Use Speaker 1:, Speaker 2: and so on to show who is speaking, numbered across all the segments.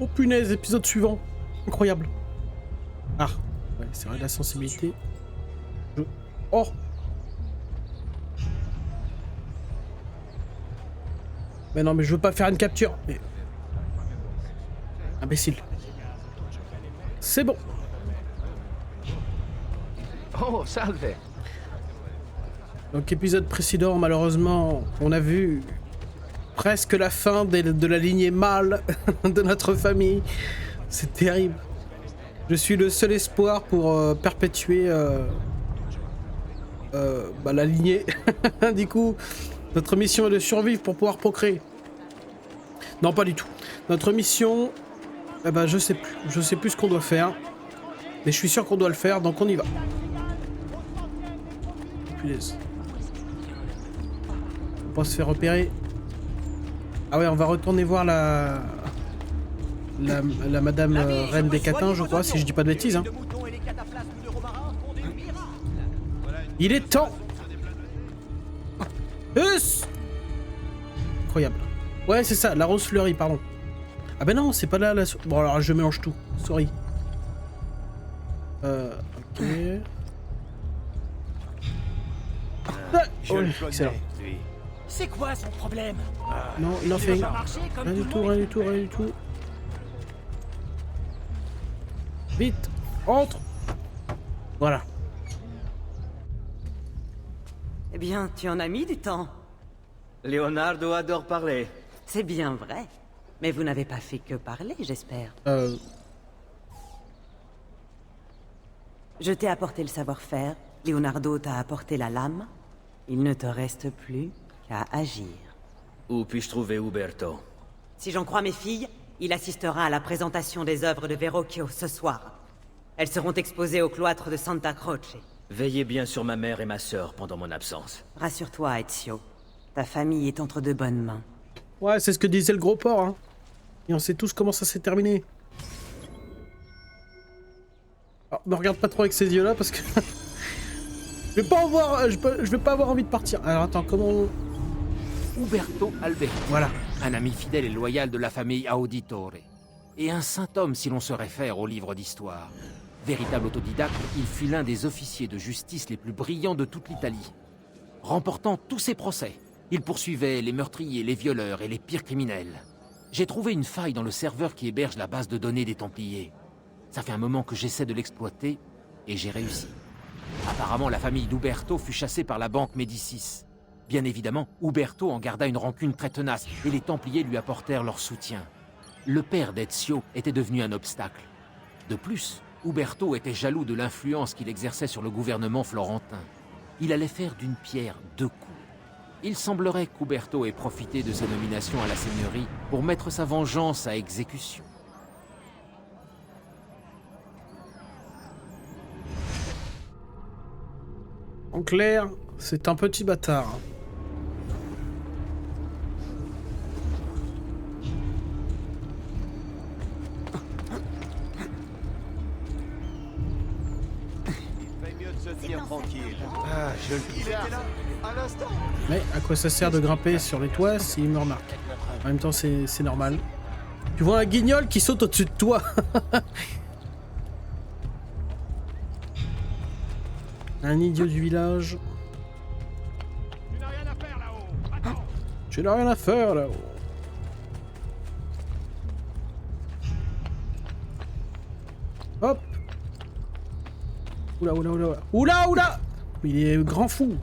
Speaker 1: Oh punaise, épisode suivant. Incroyable. Ah, ouais, c'est vrai, la sensibilité. Oh. Mais non, mais je veux pas faire une capture. Mais... Imbécile. C'est bon.
Speaker 2: Oh, salve.
Speaker 1: Donc épisode précédent, malheureusement, on a vu presque la fin de la lignée mâle de notre famille. C'est terrible. Je suis le seul espoir pour perpétuer la lignée. Du coup, notre mission est de survivre pour pouvoir procréer. Non, pas du tout. Notre mission, je sais plus. Je sais plus ce qu'on doit faire. Mais je suis sûr qu'on doit le faire, donc on y va. Punaise. On va se faire repérer. Ah ouais, on va retourner voir la madame reine des catins, je crois, si je dis pas de bêtises. Hein. Il est temps. Incroyable. Ouais, c'est ça, la rose fleurie, pardon. Ah ben non, c'est pas là la... Bon alors, je mélange tout. Sorry. Ok... excellent.
Speaker 3: C'est quoi son problème?
Speaker 1: Non, nothing. Rien du tout, rien du tout, rien du tout. Vite, entre. Voilà.
Speaker 4: Eh bien, tu en as mis du temps.
Speaker 5: Leonardo adore parler.
Speaker 4: C'est bien vrai. Mais vous n'avez pas fait que parler, j'espère. Je t'ai apporté le savoir-faire. Leonardo t'a apporté la lame. Il ne te reste plus qu'à agir.
Speaker 5: Où puis-je trouver Uberto?
Speaker 4: Si j'en crois mes filles, il assistera à la présentation des œuvres de Verrocchio ce soir. Elles seront exposées au cloître de Santa Croce.
Speaker 5: Veillez bien sur ma mère et ma sœur pendant mon absence.
Speaker 4: Rassure-toi, Ezio. Ta famille est entre de bonnes mains.
Speaker 1: Ouais, c'est ce que disait le gros porc, hein. Et on sait tous comment ça s'est terminé. Alors, me regarde pas trop avec ces yeux-là parce que... je vais pas avoir... je vais pas avoir envie de partir. Alors attends, comment...
Speaker 2: Uberto Alberti.
Speaker 1: Voilà.
Speaker 2: Un ami fidèle et loyal de la famille Auditore. Et un saint homme si l'on se réfère au livre d'histoire. Véritable autodidacte, il fut l'un des officiers de justice les plus brillants de toute l'Italie. Remportant tous ses procès, il poursuivait les meurtriers, les violeurs et les pires criminels. J'ai trouvé une faille dans le serveur qui héberge la base de données des Templiers. Ça fait un moment que j'essaie de l'exploiter, et j'ai réussi. Apparemment, la famille d'Uberto fut chassée par la banque Médicis. Bien évidemment, Uberto en garda une rancune très tenace, et les Templiers lui apportèrent leur soutien. Le père d'Ezio était devenu un obstacle. De plus, Uberto était jaloux de l'influence qu'il exerçait sur le gouvernement florentin. Il allait faire d'une pierre deux coups. Il semblerait qu'Uberto ait profité de sa nomination à la seigneurie pour mettre sa vengeance à exécution.
Speaker 1: En clair, c'est un petit bâtard.
Speaker 2: Ah, je le dis.
Speaker 1: Mais à quoi ça sert de grimper sur les toits s'il me remarque? En même temps, c'est normal. Tu vois un guignol qui saute au-dessus de toi. Un idiot du village. Tu n'as rien à faire là-haut. Hop. Oula, oula, oula. Oula, oula. Il est grand fou.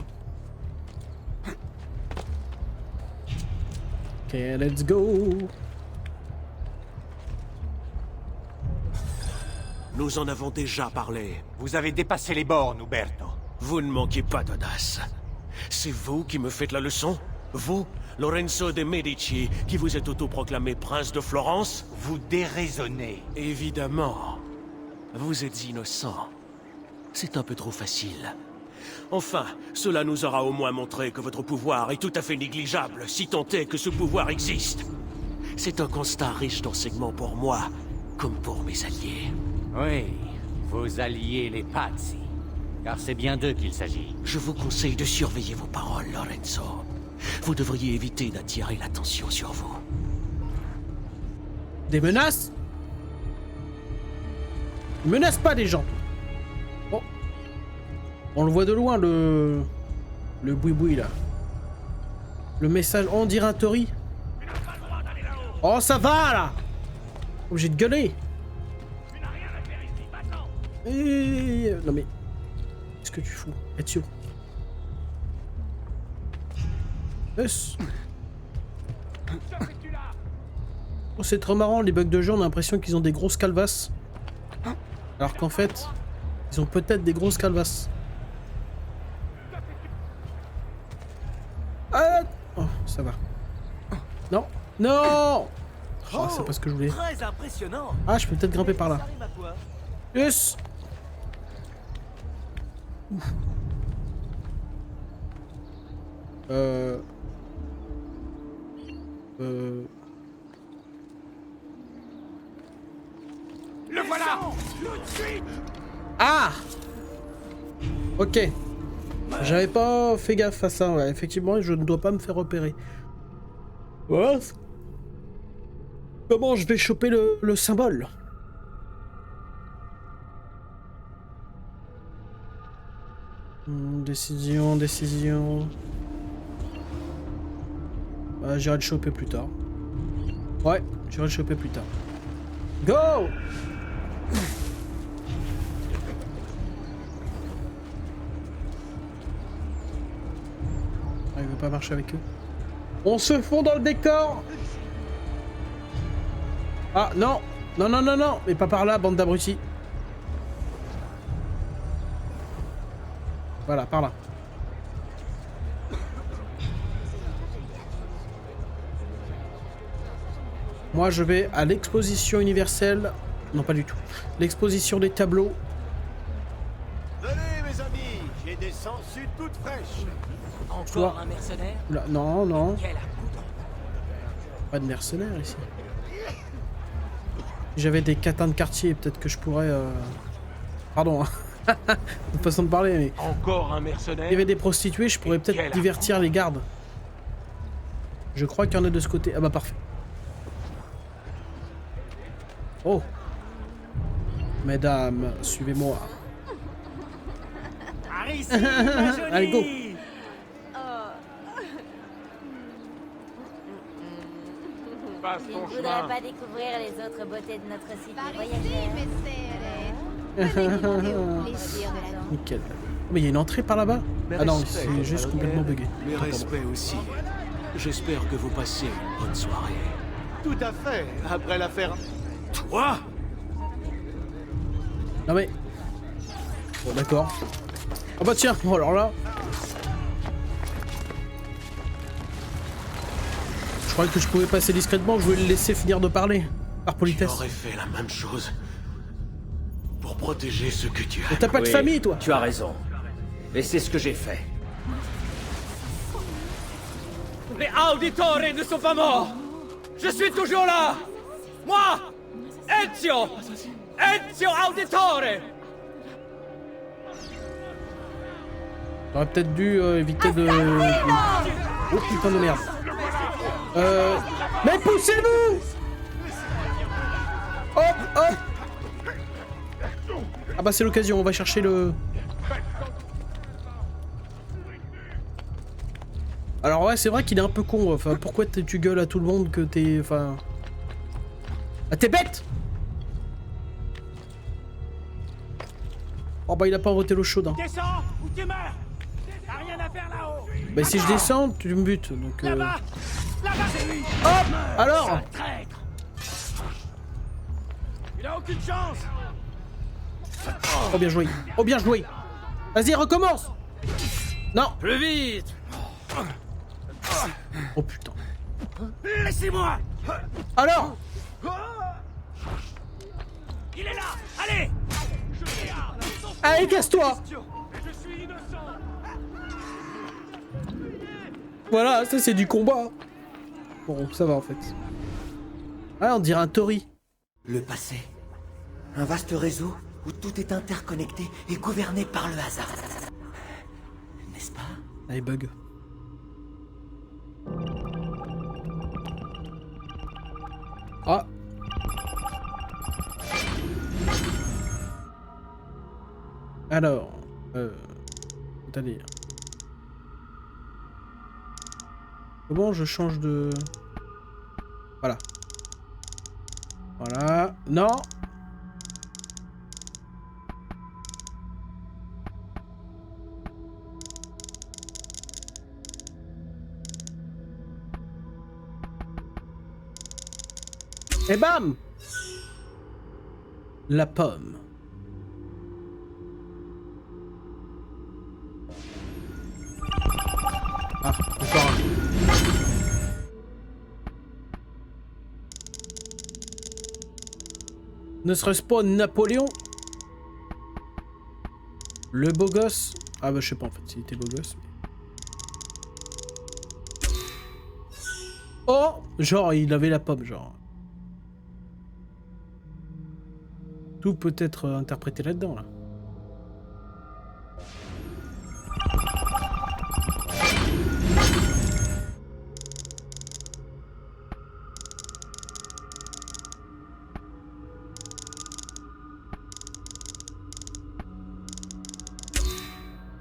Speaker 1: Ok, let's go.
Speaker 6: Nous en avons déjà parlé.
Speaker 3: Vous avez dépassé les bornes, Uberto.
Speaker 6: Vous ne manquez pas d'audace. C'est vous qui me faites la leçon? Vous, Lorenzo de Medici, qui vous êtes autoproclamé prince de Florence?
Speaker 3: Vous déraisonnez.
Speaker 6: Évidemment. Vous êtes innocent. C'est un peu trop facile. Enfin, cela nous aura au moins montré que votre pouvoir est tout à fait négligeable, si tant est que ce pouvoir existe. C'est un constat riche d'enseignements pour moi, comme pour mes alliés.
Speaker 3: Oui, vos alliés les Pazzi. Car c'est bien d'eux qu'il s'agit.
Speaker 6: Je vous conseille de surveiller vos paroles, Lorenzo. Vous devriez éviter d'attirer l'attention sur vous.
Speaker 1: Des menaces? Menace pas les gens. Oh. On le voit de loin, le boui-boui, là. Le message... Oh, on dirait un Tori. Oh, ça va, là. Obligé de gueuler. Non, mais... Qu'est-ce que tu fous, Ezio? Yes. Oh, c'est trop marrant, les bugs de jeu, on a l'impression qu'ils ont des grosses calvasses. Alors qu'en fait, ils ont peut-être des grosses calvasses. Ah oh, ça va. Non. Non. Oh, c'est pas ce que je voulais.
Speaker 5: Très impressionnant.
Speaker 1: Ah, je peux peut-être grimper par là. Yes. Ouf.
Speaker 6: Le voilà!
Speaker 1: Ah! Ok. J'avais pas fait gaffe à ça, ouais. Effectivement, je ne dois pas me faire repérer. Voilà. Comment je vais choper le symbole? Décision, décision. J'irai le choper plus tard. Ouais, j'irai le choper plus tard. Go! Ah, il veut pas marcher avec eux. On se fond dans le décor! Ah, non! Non, non, non, non! Mais pas par là, bande d'abrutis. Voilà, par là. Moi, je vais à l'exposition universelle. Non, pas du tout. L'exposition des tableaux.
Speaker 7: Venez, mes amis, j'ai des sangsues toutes fraîches.
Speaker 2: Encore un mercenaire?
Speaker 1: Là, non, non.
Speaker 2: Quel accoutrement!
Speaker 1: Pas de mercenaires ici. Si j'avais des catins de quartier, peut-être que je pourrais... Pardon, hein. Une façon de parler, mais...
Speaker 6: Encore un mercenaire?
Speaker 1: Il y avait des prostituées, je pourrais peut-être divertir les gardes. Je crois qu'il y en a de ce côté. Ah bah parfait. Oh. Mesdames, suivez-moi. Allez, go.
Speaker 6: Passe
Speaker 8: Tu
Speaker 6: ton
Speaker 8: ne voudrais
Speaker 6: chemin.
Speaker 8: pas découvrir les autres beautés de notre cité
Speaker 9: Par ici,
Speaker 8: voyageur?
Speaker 9: mais c'est... Venez demander au plaisir de la vie.
Speaker 1: Nickel. Oh, mais il y a une entrée par là-bas?
Speaker 7: Mes
Speaker 1: Ah non,
Speaker 7: respects,
Speaker 1: c'est juste complètement bugué.
Speaker 7: Mes
Speaker 1: Autant pour moi.
Speaker 7: respects aussi.
Speaker 6: J'espère que vous passez une bonne soirée.
Speaker 7: Tout à fait, après l'affaire...
Speaker 6: Toi?
Speaker 1: Non mais... Bon d'accord. Ah bah tiens, bon alors là... Je croyais que je pouvais passer discrètement, je voulais le laisser finir de parler. Par politesse.
Speaker 6: J'aurais fait la même chose. Pour protéger ce que tu
Speaker 1: Mais
Speaker 6: as.
Speaker 1: t'as pas de
Speaker 5: Oui,
Speaker 1: famille toi?
Speaker 5: Tu as raison. Et c'est ce que j'ai fait. Les auditeurs ne sont pas morts. Je suis toujours là. Moi, Ezio. Ezio Auditore.
Speaker 1: T'aurais peut-être dû éviter de... Oh putain de merde. Mais poussez-vous! Hop, hop! Ah bah c'est l'occasion, on va chercher le... Alors ouais, c'est vrai qu'il est un peu con, enfin pourquoi tu gueules à tout le monde que t'es... Enfin... Ah t'es bête! Oh bah il a pas voté l'eau chaude. Hein.
Speaker 6: Descends ou tu meurs. T'as rien à faire là-haut.
Speaker 1: Bah si je descends, tu me butes, donc...
Speaker 6: Là-bas, c'est lui.
Speaker 1: Hop! Alors!
Speaker 6: Traître. Il a aucune chance.
Speaker 1: Oh bien joué! Oh bien joué! Vas-y, recommence! Non!
Speaker 5: Plus vite.
Speaker 1: Oh putain.
Speaker 6: Laissez-moi.
Speaker 1: Alors!
Speaker 6: Il est là. Allez.
Speaker 1: Allez, casse-toi!
Speaker 6: Je suis innocent.
Speaker 1: Voilà, ça c'est du combat. Bon, ça va en fait. Ah, on dirait un Tori.
Speaker 10: Le passé. Un vaste réseau où tout est interconnecté et gouverné par le hasard. N'est-ce pas?
Speaker 1: Allez, bug. Ah. c'est-à-dire... Comment je change de... Voilà. Voilà. Non! Et bam! La pomme. Ah, encore un. Ne serait-ce pas Napoléon? Le beau gosse? Ah bah je sais pas en fait s'il était beau gosse. Mais... Oh! Genre il avait la pomme, genre. Tout peut être interprété là-dedans, là.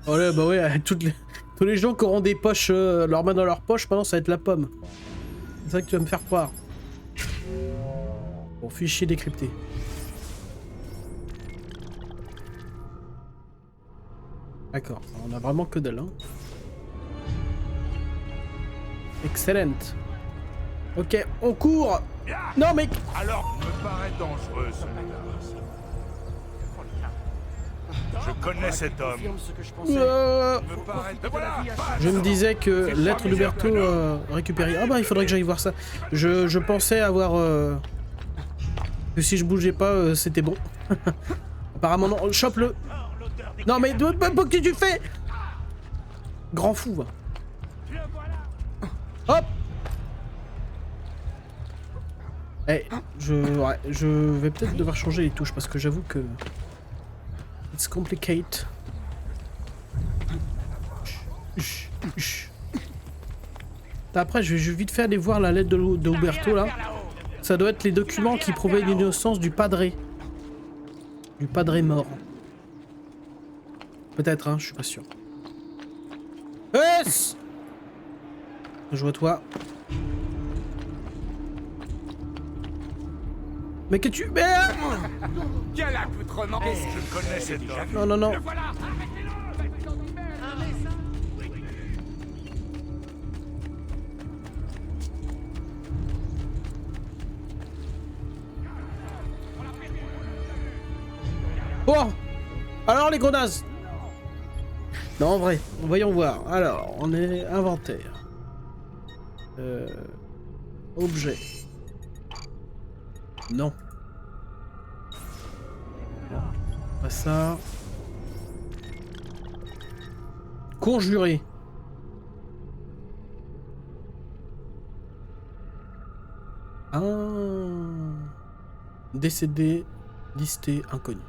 Speaker 1: Oh là, bah ouais, tous les gens qui auront des poches, leurs mains dans leur poche, maintenant ça va être la pomme. C'est ça que tu vas me faire croire. Bon, fichier décrypté. D'accord, on a vraiment que dalle. Hein. Excellent. Ok, on court. Non mais...
Speaker 11: Alors, me paraît dangereux celui-là. Je connais cet homme.
Speaker 1: Je me disais que l'être d'Uberto récupéré. Ah bah il faudrait que j'aille voir ça. Je pensais avoir... que si je bougeais pas, c'était bon. Apparemment non. Chope-le. Non mais qu'est-ce que tu fais? Grand fou va. Hop. Eh, je vais peut-être devoir changer les touches parce que j'avoue que... It's complicated. Après, je vais vite faire aller voir la lettre de Uberto là. Ça doit être les documents qui prouvaient l'innocence du padre. Du padre mort. Peut-être, hein, je suis pas sûr. Yes! Je vois toi. Mais que tu... Merde!
Speaker 11: Quel accoutrement! Je connais cet homme.
Speaker 1: Non, non, non. Oh! Alors les gros nazes! Non, en vrai, voyons voir. Alors, on est inventaire. Objet. Non. Pas ça. Conjuré. Ah. Décédé, listé, inconnu.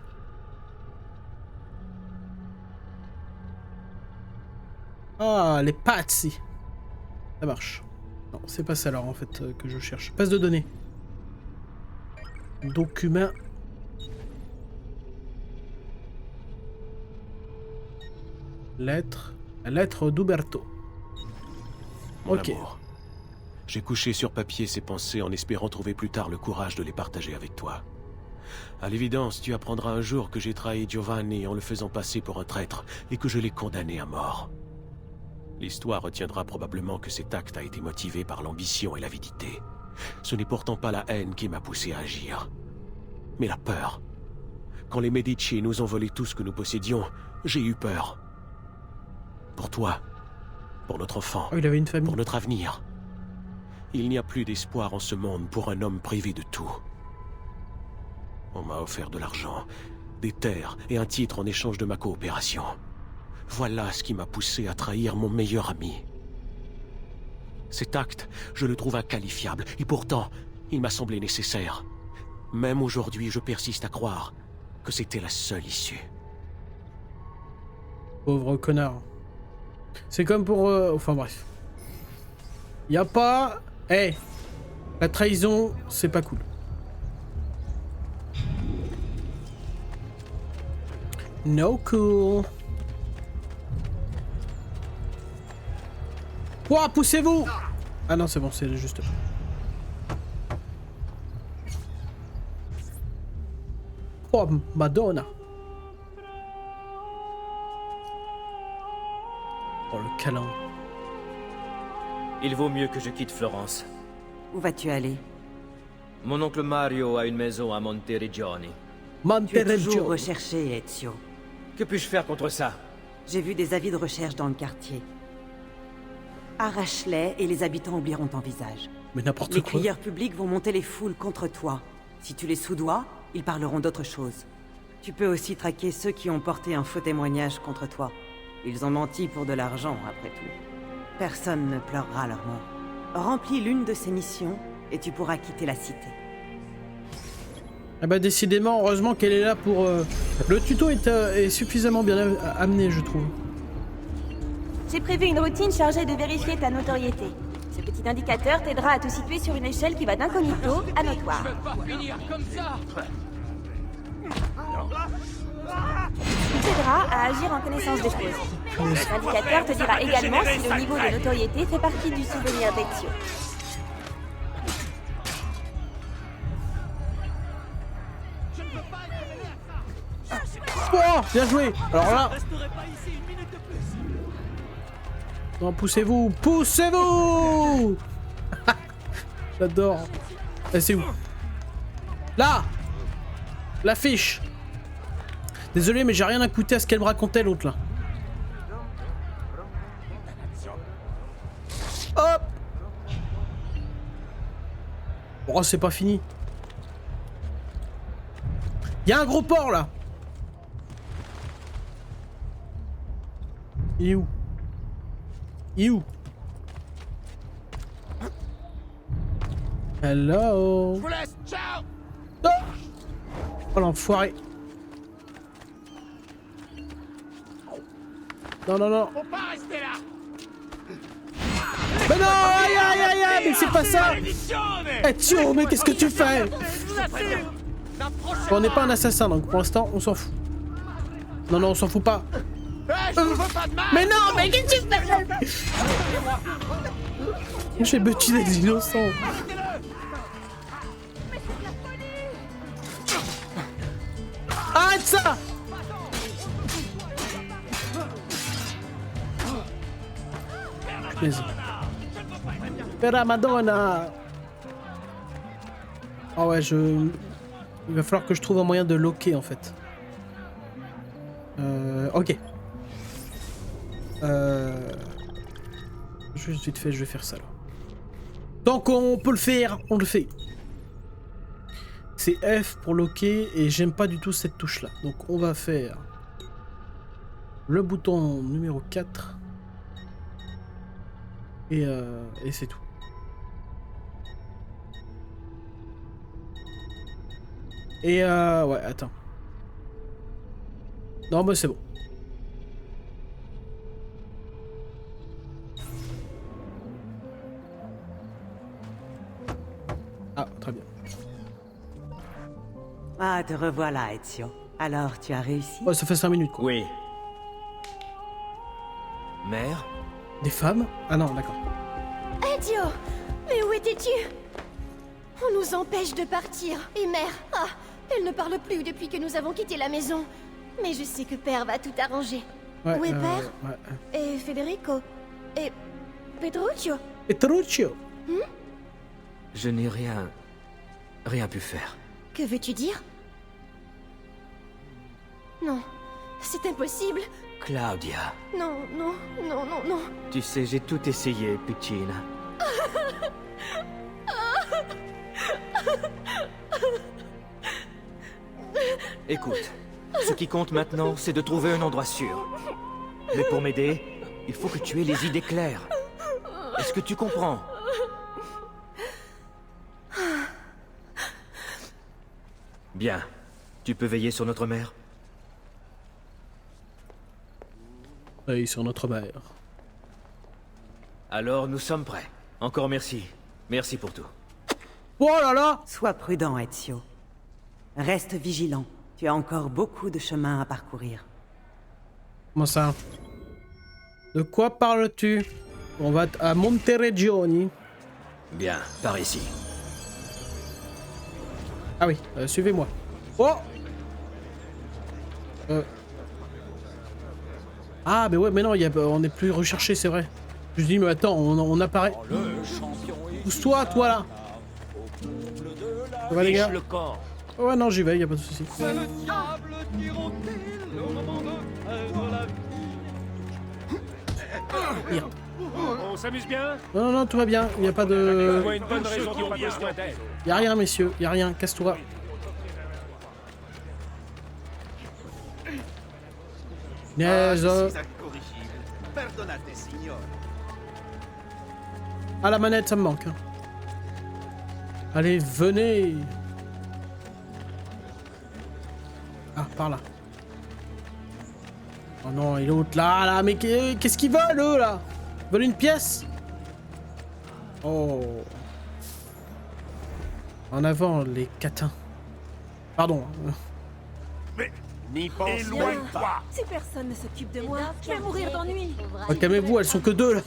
Speaker 1: Ah, les pazzi. Ça marche. Non, c'est pas ça alors en fait que je cherche. Base de données. Document. Lettre. La lettre d'Uberto. Ok.
Speaker 6: J'ai couché sur papier ces pensées en espérant trouver plus tard le courage de les partager avec toi. À l'évidence, tu apprendras un jour que j'ai trahi Giovanni en le faisant passer pour un traître et que je l'ai condamné à mort. L'histoire retiendra probablement que cet acte a été motivé par l'ambition et l'avidité. Ce n'est pourtant pas la haine qui m'a poussé à agir, mais la peur. Quand les Medici nous ont volé tout ce que nous possédions, j'ai eu peur. Pour toi, pour notre enfant,
Speaker 1: il avait une famille.
Speaker 6: Pour notre avenir. Il n'y a plus d'espoir en ce monde pour un homme privé de tout. On m'a offert de l'argent, des terres et un titre en échange de ma coopération. Voilà ce qui m'a poussé à trahir mon meilleur ami. Cet acte, je le trouve inqualifiable, et pourtant, il m'a semblé nécessaire. Même aujourd'hui, je persiste à croire que c'était la seule issue.
Speaker 1: Pauvre connard. C'est comme pour... Enfin bref. Y a pas... Eh, la trahison, c'est pas cool. No cool. Ouah, poussez-vous! Ah non, c'est bon, c'est juste. Oh, Madonna! Oh, le câlin.
Speaker 5: Il vaut mieux que je quitte Florence.
Speaker 4: Où vas-tu aller?
Speaker 5: Mon oncle Mario a une maison à Monteriggioni.
Speaker 4: Tu es toujours recherché, Ezio.
Speaker 5: Que puis-je faire contre ça?
Speaker 4: J'ai vu des avis de recherche dans le quartier. Arrache-les et les habitants oublieront ton visage.
Speaker 1: Mais n'importe quoi.
Speaker 4: Les crieurs publics vont monter les foules contre toi. Si tu les soudoies, ils parleront d'autre chose. Tu peux aussi traquer ceux qui ont porté un faux témoignage contre toi. Ils ont menti pour de l'argent, après tout. Personne ne pleurera leur mort. Remplis l'une de ces missions et tu pourras quitter la cité.
Speaker 1: Ah bah décidément, heureusement qu'elle est là pour... Le tuto est suffisamment bien amené, je trouve.
Speaker 8: J'ai prévu une routine chargée de vérifier ta notoriété. Ce petit indicateur t'aidera à te situer sur une échelle qui va d'incognito à notoire. Il t'aidera à agir en connaissance de cause. Cet indicateur te dira également si le niveau de notoriété fait partie du souvenir d'Ezio.
Speaker 1: Oh, bien joué. Alors là... Non, poussez-vous. Poussez-vous. J'adore. C'est où? Là. L'affiche. Désolé, mais j'ai rien écouté à ce qu'elle me racontait, l'autre, là. Hop. Oh, c'est pas fini. Il y a un gros porc, là. Il est où? Il est où? Hello. Oh, oh l'enfoiré. Non, non, non. Mais non, aïe, aïe, aïe, aïe, mais c'est pas ça. Ezio, mais qu'est-ce que tu fais? On n'est pas un assassin, donc pour l'instant, on s'en fout. Non, non, on s'en fout pas. Mais non, mais qu'est-ce que tu fais? J'ai buté des innocents. Arrête ça! Vas-y. Pera Madonna! Ah ouais, il va falloir que je trouve un moyen de loquer en fait. Ok. Juste vite fait, je vais faire ça là. Tant qu'on peut le faire, on le fait. C'est F pour loquer et j'aime pas du tout cette touche là. Donc on va faire le bouton numéro 4 et c'est tout. Et ouais, attends. Non, bah c'est bon. Ah, très bien.
Speaker 4: Ah, te revoilà, Ezio. Alors, tu as réussi?
Speaker 1: Ouais, ça fait 5 minutes, quoi.
Speaker 5: Oui. Mère?
Speaker 1: Des femmes? Ah non, d'accord.
Speaker 9: Ezio! Mais où étais-tu? On nous empêche de partir. Et mère, ah, elle ne parle plus depuis que nous avons quitté la maison. Mais je sais que père va tout arranger.
Speaker 1: Ouais,
Speaker 9: Où est père?
Speaker 1: Ouais.
Speaker 9: Et Federico? Et Petruccio?
Speaker 1: Petruccio?
Speaker 5: Je n'ai rien pu faire.
Speaker 9: Que veux-tu dire? Non, c'est impossible.
Speaker 5: Claudia.
Speaker 9: Non, non, non, non, non.
Speaker 5: Tu sais, j'ai tout essayé, Puccina. Écoute, ce qui compte maintenant, c'est de trouver un endroit sûr. Mais pour m'aider, il faut que tu aies les idées claires. Est-ce que tu comprends? Bien. Tu peux veiller sur notre mère?
Speaker 1: Oui, sur notre mère.
Speaker 5: Alors, nous sommes prêts. Encore merci. Merci pour tout.
Speaker 1: Oh là là!
Speaker 4: Sois prudent, Ezio. Reste vigilant. Tu as encore beaucoup de chemin à parcourir.
Speaker 1: Comment ça? De quoi parles-tu? On va à Monteregioni.
Speaker 5: Bien, par ici.
Speaker 1: Ah oui, suivez-moi. Oh. Ah, mais ouais, mais non, on est plus recherché, c'est vrai. Je dis, mais attends, on apparaît. Pousse-toi, toi là. Ça va, les gars? Ouais, non, j'y vais, y a pas de soucis. Merde.
Speaker 6: On s'amuse bien?
Speaker 1: Non, non, tout va bien, y a pas de...
Speaker 6: Une bonne raison qui ont besoin d'aide.
Speaker 1: Y a rien, messieurs, y a rien, casse-toi. Naise. Ah, la manette, ça me manque. Hein. Allez, venez. Ah, par là. Oh non, et l'autre là, mais qu'est-ce qu'ils veulent, eux, là? Ils veulent une pièce? Oh. En avant, les catins. Pardon.
Speaker 7: Mais n'y pense pas.
Speaker 8: Si personne ne s'occupe de moi, je vais mourir d'ennui.
Speaker 1: Oh, calmez-vous, elles sont que deux, là.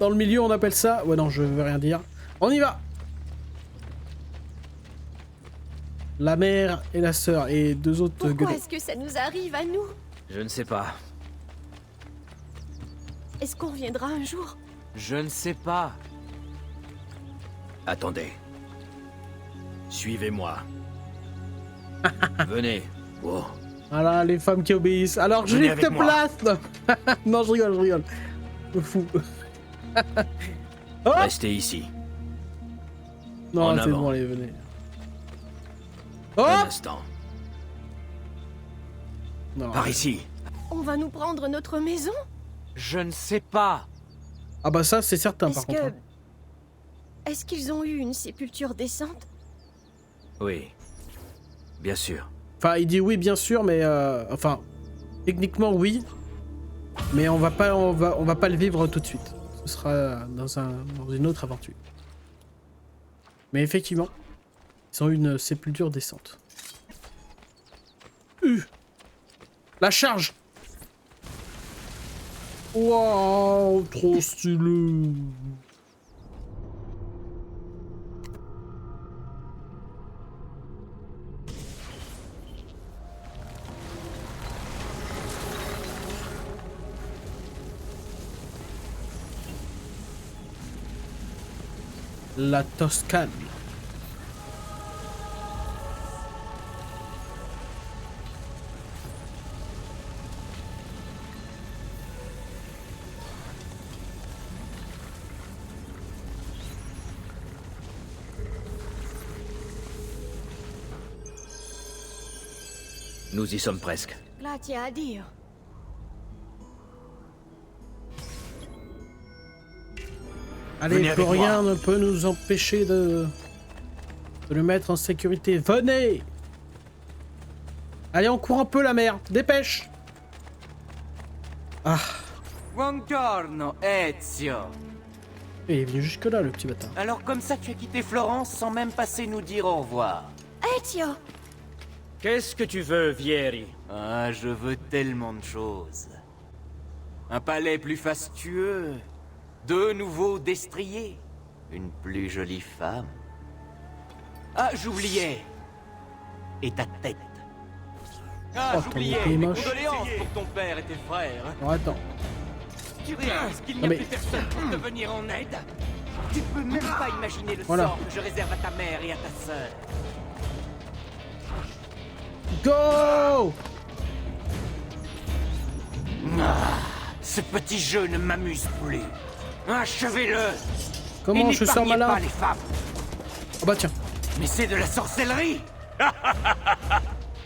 Speaker 1: Dans le milieu, on appelle ça... Ouais, non, je veux rien dire. On y va. La mère et la sœur et deux autres...
Speaker 9: Pourquoi est-ce que ça nous arrive à nous?
Speaker 5: Je ne sais pas.
Speaker 9: Est-ce qu'on reviendra un jour?
Speaker 5: Je ne sais pas. Attendez. Suivez-moi. Venez. Oh.
Speaker 1: Voilà, les femmes qui obéissent. Alors, je
Speaker 5: Venez
Speaker 1: te
Speaker 5: avec moi.
Speaker 1: place. Non, je rigole. Je me fous. Oh
Speaker 5: Restez ici.
Speaker 1: non,
Speaker 5: en
Speaker 1: c'est
Speaker 5: avant.
Speaker 1: bon, allez, venez. Oh
Speaker 5: Un instant.
Speaker 1: non.
Speaker 5: Par ici.
Speaker 9: On va nous prendre notre maison?
Speaker 5: Je ne sais pas.
Speaker 1: Ah bah ça, c'est certain, par
Speaker 9: Est-ce
Speaker 1: contre.
Speaker 9: que... Est-ce qu'ils ont eu une sépulture décente?
Speaker 5: Oui. Bien sûr.
Speaker 1: Enfin, il dit oui, bien sûr, mais... Enfin, techniquement, oui. Mais on va pas le vivre tout de suite. Ce sera dans une autre aventure. Mais effectivement, ils ont eu une sépulture décente. La charge! Waouh, trop stylé! La Toscane.
Speaker 5: Nous y sommes presque.
Speaker 9: Glatia à dire.
Speaker 1: Allez,
Speaker 5: Venez
Speaker 1: plus
Speaker 5: avec
Speaker 1: rien ne peut nous empêcher de le mettre en sécurité. Venez! Allez, on court un peu la mer. Dépêche! Ah,
Speaker 2: Buongiorno, Ezio.
Speaker 1: il est venu jusque là, le petit bâtard.
Speaker 2: Alors comme ça tu as quitté Florence sans même passer nous dire au revoir.
Speaker 9: Ezio!
Speaker 5: Qu'est-ce que tu veux, Vieri?
Speaker 2: Ah, je veux tellement de choses. Un palais plus fastueux, 2 nouveaux destriers, une plus jolie femme. Ah, j'oubliais. Et ta tête. Ah,
Speaker 1: Oh, ton
Speaker 2: j'oubliais.
Speaker 1: épée
Speaker 2: Mes
Speaker 1: moche.
Speaker 2: condoléances pour ton père et tes frères.
Speaker 1: Oh, attends.
Speaker 2: Tu réalises qu'il n'y
Speaker 1: Non,
Speaker 2: a
Speaker 1: mais-
Speaker 2: plus personne pour te venir en aide? Tu peux même pas imaginer le
Speaker 1: Voilà.
Speaker 2: sort que je réserve à ta mère et à ta sœur.
Speaker 1: Go!
Speaker 2: Ce petit jeu ne m'amuse plus. Achevez-le.
Speaker 1: Comment
Speaker 2: Et
Speaker 1: je sors
Speaker 2: n'épargnez
Speaker 1: malin?
Speaker 2: pas les femmes.
Speaker 1: Oh bah tiens.
Speaker 2: Mais c'est de la sorcellerie.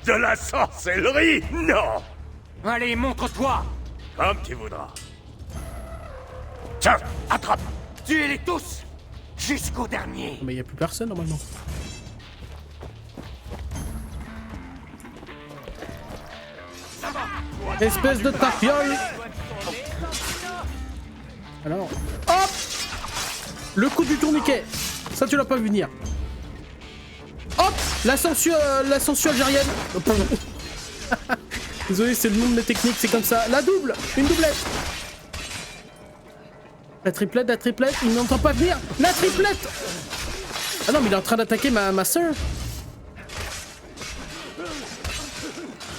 Speaker 6: De la sorcellerie? Non!
Speaker 2: Allez, montre-toi.
Speaker 6: Comme tu voudras. Tiens, attrape!
Speaker 2: Tuez-les tous. Jusqu'au dernier.
Speaker 1: Mais il n'y a plus personne normalement. Espèce de tafiole! Alors, hop! Le coup du tourniquet! Ça, tu l'as pas vu venir. Hop! L'ascension algérienne! Oh, pardon. Désolé, c'est le nom de mes techniques, c'est comme ça. La double! Une doublette! La triplette, il n'entend pas venir. La triplette. Ah non, mais il est en train d'attaquer ma soeur.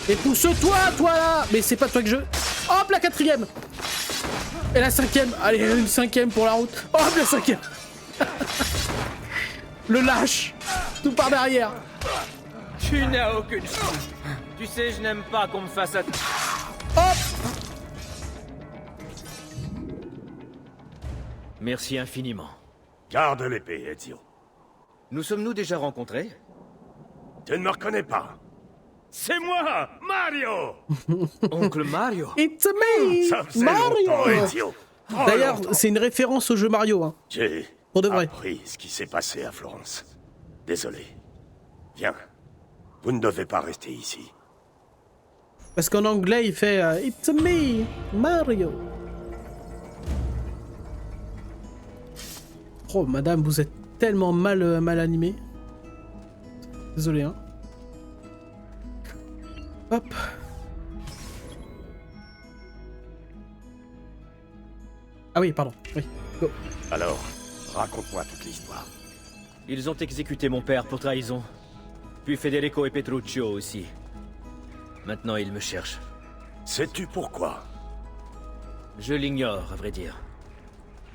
Speaker 1: Et pousse-toi, toi là. Mais c'est pas toi que je... Hop, la 4ème. Et la 5ème. Allez, une 5ème pour la route. Hop, la 5ème. Le lâche. Tout par derrière.
Speaker 5: Tu n'as aucune chance. Tu sais, je n'aime pas qu'on me fasse...
Speaker 1: Hop.
Speaker 5: Merci infiniment.
Speaker 7: Garde l'épée, Ezio.
Speaker 5: Nous sommes-nous déjà rencontrés?
Speaker 7: Tu ne me reconnais pas? C'est moi, Mario.
Speaker 5: Oncle Mario.
Speaker 1: It's me,
Speaker 7: Ça faisait longtemps, Ezio. Trop
Speaker 1: D'ailleurs,
Speaker 7: longtemps.
Speaker 1: c'est une référence au jeu Mario. Hein.
Speaker 7: J'ai
Speaker 1: Pour de vrai.
Speaker 7: appris ce qui s'est passé à Florence. Désolé. Viens. Vous ne devez pas rester ici.
Speaker 1: Parce qu'en anglais, il fait It's me, Mario. Oh, madame, vous êtes tellement mal animée. Désolé, hein. Hop. Ah oui, pardon. Oui. Go.
Speaker 7: Alors, raconte-moi toute l'histoire.
Speaker 5: Ils ont exécuté mon père pour trahison. Puis Federico et Petruccio aussi. Maintenant, ils me cherchent.
Speaker 7: Sais-tu pourquoi?
Speaker 5: Je l'ignore, à vrai dire.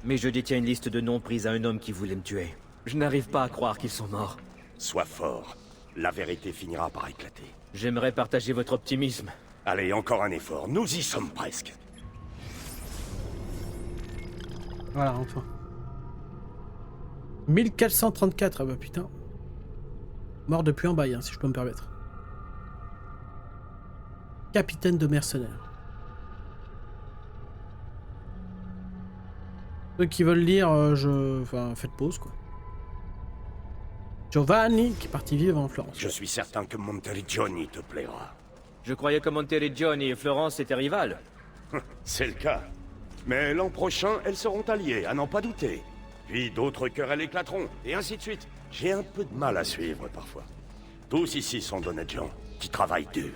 Speaker 5: Mais je détiens une liste de noms pris à un homme qui voulait me tuer. Je n'arrive pas à croire qu'ils sont morts.
Speaker 7: Sois fort. La vérité finira par éclater.
Speaker 5: J'aimerais partager votre optimisme.
Speaker 7: Allez, encore un effort. Nous y sommes presque.
Speaker 1: Voilà, enfin. 1434, ah bah putain. Mort depuis en bail, hein, si je peux me permettre. Capitaine de mercenaires. Ceux qui veulent lire, enfin, faites pause, quoi. Giovanni, qui est parti vivre en Florence.
Speaker 7: Je suis certain que Monteriggioni te plaira.
Speaker 5: Je croyais que Monteriggioni et Florence étaient rivales.
Speaker 7: C'est le cas. Mais l'an prochain, elles seront alliées, à n'en pas douter. Puis d'autres querelles éclateront, et ainsi de suite. J'ai un peu de mal à suivre parfois. Tous ici sont d'honnêtes gens, qui travaillent dur.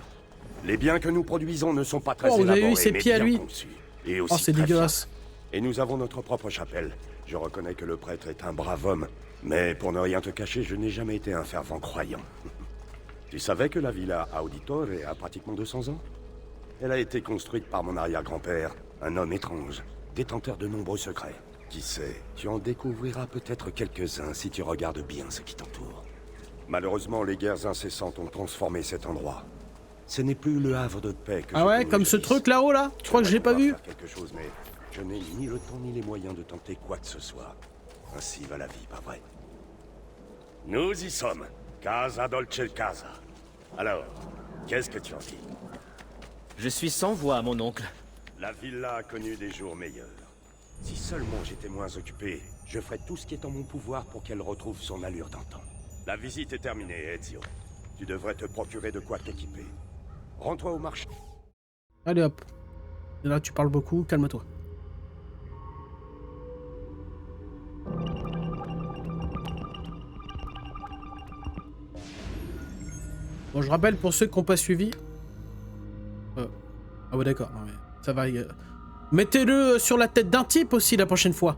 Speaker 7: Les biens que nous produisons ne sont pas très
Speaker 1: Oh, vous avez
Speaker 7: élaborés,
Speaker 1: vu ses
Speaker 7: mais
Speaker 1: pieds à
Speaker 7: bien
Speaker 1: lui.
Speaker 7: conçus. Et aussi
Speaker 1: Oh, c'est
Speaker 7: très
Speaker 1: dégueulasse.
Speaker 7: fiables. Et nous avons notre propre chapelle. Je reconnais que le prêtre est un brave homme, mais pour ne rien te cacher, je n'ai jamais été un fervent croyant. Tu savais que la villa Auditore a pratiquement 200 ans? Elle a été construite par mon arrière-grand-père, un homme étrange, détenteur de nombreux secrets. Qui sait, tu en découvriras peut-être quelques-uns si tu regardes bien ce qui t'entoure. Malheureusement, les guerres incessantes ont transformé cet endroit. Ce n'est plus le havre de paix que
Speaker 1: Ah
Speaker 7: je
Speaker 1: ouais,
Speaker 7: connais
Speaker 1: comme ce
Speaker 7: jadis.
Speaker 1: truc là-haut là? Tu crois que je l'ai pas vu?
Speaker 7: Faire quelque chose, mais je n'ai ni le temps ni les moyens de tenter quoi que ce soit. Ainsi va la vie, pas vrai? Nous y sommes. Casa Dolce Casa. Alors, qu'est-ce que tu en dis?
Speaker 5: Je suis sans voix, mon oncle.
Speaker 7: La villa a connu des jours meilleurs. Si seulement j'étais moins occupé, je ferais tout ce qui est en mon pouvoir pour qu'elle retrouve son allure d'antan. La visite est terminée, Ezio. Tu devrais te procurer de quoi t'équiper. Rends-toi au marché.
Speaker 1: Allez hop. Et là, tu parles beaucoup, calme-toi. Bon, je rappelle pour ceux qui n'ont pas suivi. Ah ouais, d'accord. Non, mais ça va. Mettez-le sur la tête d'un type aussi la prochaine fois.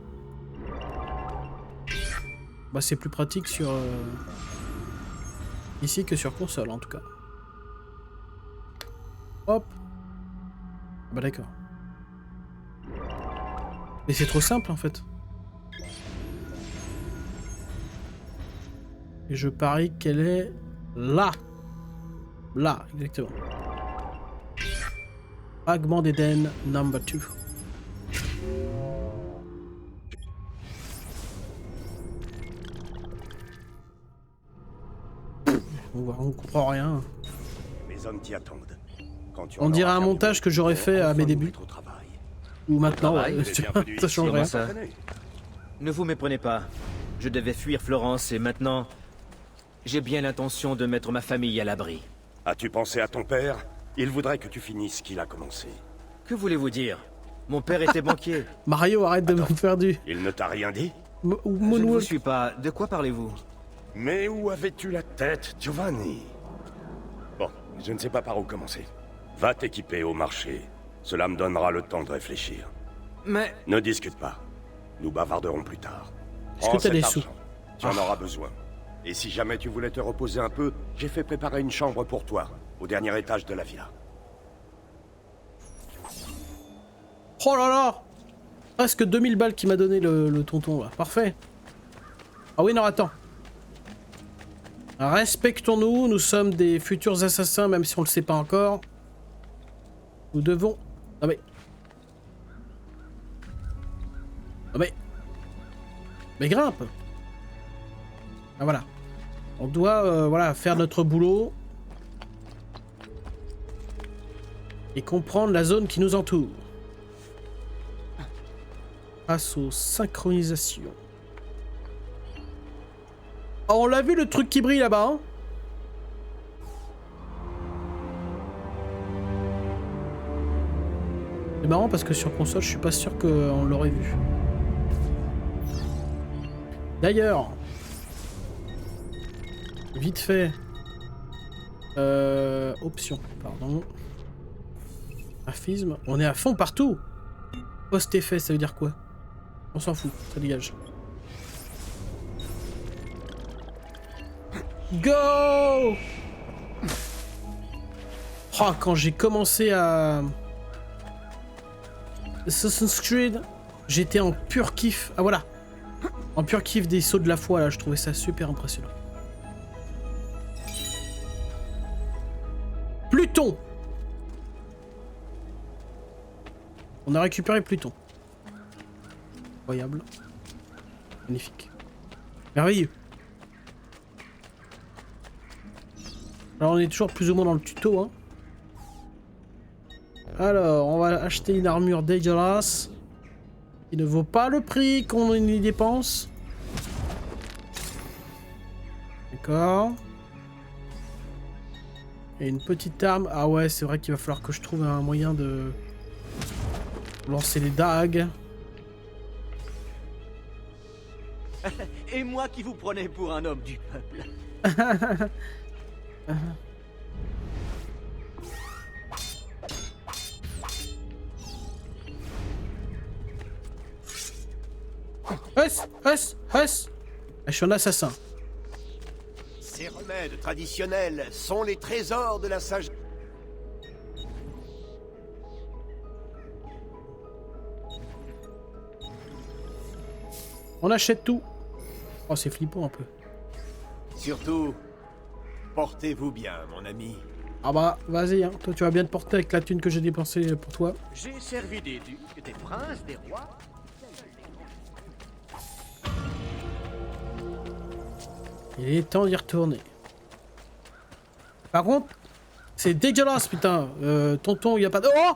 Speaker 1: Bah, c'est plus pratique sur ici que sur console en tout cas. Hop. Bah d'accord. Mais c'est trop simple en fait. Et je parie qu'elle est là. Là, exactement. Fragment d'Éden, number 2. On comprend rien.
Speaker 7: Mes hommes t'y attendent. Quand tu
Speaker 1: On
Speaker 7: en
Speaker 1: dirait
Speaker 7: auras
Speaker 1: un
Speaker 7: terminé,
Speaker 1: montage que j'aurais fait à
Speaker 7: enfin
Speaker 1: mes
Speaker 7: nous
Speaker 1: débuts.
Speaker 7: mettre au travail.
Speaker 1: Ou maintenant,
Speaker 5: travail,
Speaker 1: tu vois,
Speaker 7: bienvenue
Speaker 1: ça
Speaker 7: ici.
Speaker 1: change rien.
Speaker 5: Ça. Ne vous méprenez pas. Je devais fuir Florence et maintenant... J'ai bien l'intention de mettre ma famille à l'abri.
Speaker 7: As-tu pensé à ton père? Il voudrait que tu finisses ce qu'il a commencé.
Speaker 5: Que voulez-vous dire? Mon père était banquier.
Speaker 1: Mario, arrête de me faire du...
Speaker 7: Il ne t'a rien dit?
Speaker 5: Je ne vous
Speaker 1: Moonwalk.
Speaker 5: suis pas. De quoi parlez-vous?
Speaker 7: Mais où avais-tu la tête, Giovanni? Bon, je ne sais pas par où commencer. Va t'équiper au marché. Cela me donnera le temps de réfléchir.
Speaker 5: Mais...
Speaker 7: Ne discute pas. Nous bavarderons plus tard.
Speaker 1: Est-ce que
Speaker 7: Prends
Speaker 1: t'as des
Speaker 7: cet
Speaker 1: sous?
Speaker 7: argent. Tu en auras besoin. Et si jamais tu voulais te reposer un peu, j'ai fait préparer une chambre pour toi, au dernier étage de la villa.
Speaker 1: Oh là là! Presque 2000 balles qui m'a donné le tonton là. Parfait. Ah oui, non, attends. Respectons-nous, nous sommes des futurs assassins, même si on le sait pas encore. Nous devons... Ah mais... Ah mais grimpe! Ah voilà. On doit voilà, faire notre boulot. Et comprendre la zone qui nous entoure. Grâce aux synchronisations. Oh, on l'a vu le truc qui brille là-bas, hein? C'est marrant parce que sur console, je suis pas sûr qu'on l'aurait vu. D'ailleurs, vite fait, option, pardon. Graphisme, on est à fond partout. Post-effet, ça veut dire quoi? On s'en fout, ça dégage. Go! Oh, quand j'ai commencé à... Assassin's Creed, j'étais en pur kiff. Ah voilà. En pur kiff des sauts de la foi là, je trouvais ça super impressionnant. Pluton! On a récupéré Pluton. Incroyable. Magnifique. Merveilleux. Alors on est toujours plus ou moins dans le tuto, hein. Alors, on va acheter une armure dégueulasse. Qui ne vaut pas le prix qu'on y dépense. D'accord. Et une petite arme. Ah ouais, c'est vrai qu'il va falloir que je trouve un moyen de... lancer les dagues.
Speaker 10: Et moi qui vous prenais pour un homme du peuple. Je suis un assassin.
Speaker 7: Ces remèdes traditionnels sont les trésors de la sagesse.
Speaker 1: On achète tout. Oh, c'est flippant un peu.
Speaker 7: Surtout, portez-vous bien, mon ami.
Speaker 1: Ah bah, vas-y, hein. Toi, tu vas bien te porter avec la thune que j'ai dépensée pour toi.
Speaker 10: J'ai servi des ducs, des princes, des rois.
Speaker 1: Il est temps d'y retourner. Par contre, c'est dégueulasse, putain. Tonton, il n'y a pas de... Oh!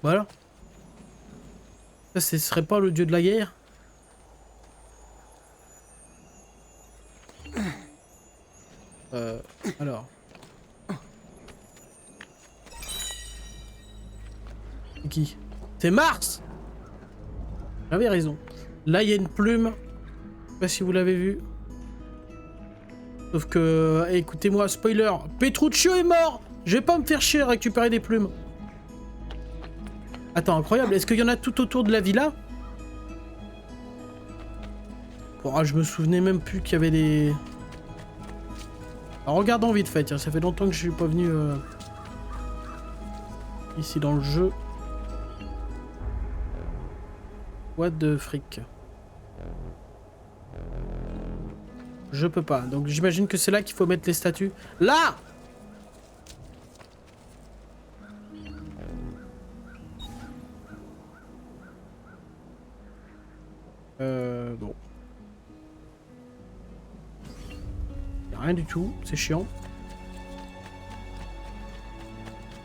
Speaker 1: Voilà. Ça, ce serait pas le dieu de la guerre? Alors. C'est qui? C'est Mars! J'avais raison. Là, il y a une plume. Je sais pas si vous l'avez vu. Sauf que... écoutez-moi, spoiler. Petruccio est mort! Je vais pas me faire chier à récupérer des plumes. Attends, incroyable. Est-ce qu'il y en a tout autour de la villa? Oh, je me souvenais même plus qu'il y avait des... Alors, regardons vite fait. Tiens, ça fait longtemps que je suis pas venu... ici dans le jeu. What the fric? Je peux pas. Donc j'imagine que c'est là qu'il faut mettre les statues. Là! Bon. Y a rien du tout. C'est chiant.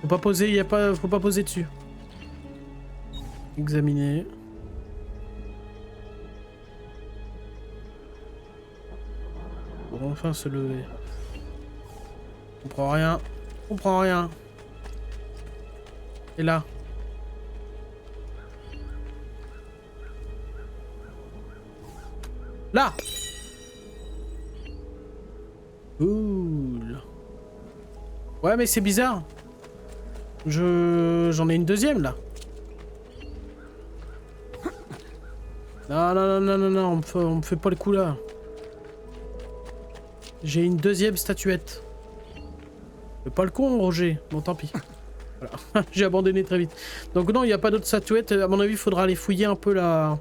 Speaker 1: Faut pas poser, faut pas poser dessus. Examiner. Pour enfin se lever. Je comprends rien. Je comprends rien. Et là. Là. Cool. Ouais, mais c'est bizarre. J'en ai une deuxième là. Non, on me fait pas le coup là. J'ai une deuxième statuette. Fais pas le con, Roger. Bon, tant pis. Voilà. J'ai abandonné très vite. Donc non, il n'y a pas d'autres statuettes. À mon avis, il faudra aller fouiller un peu la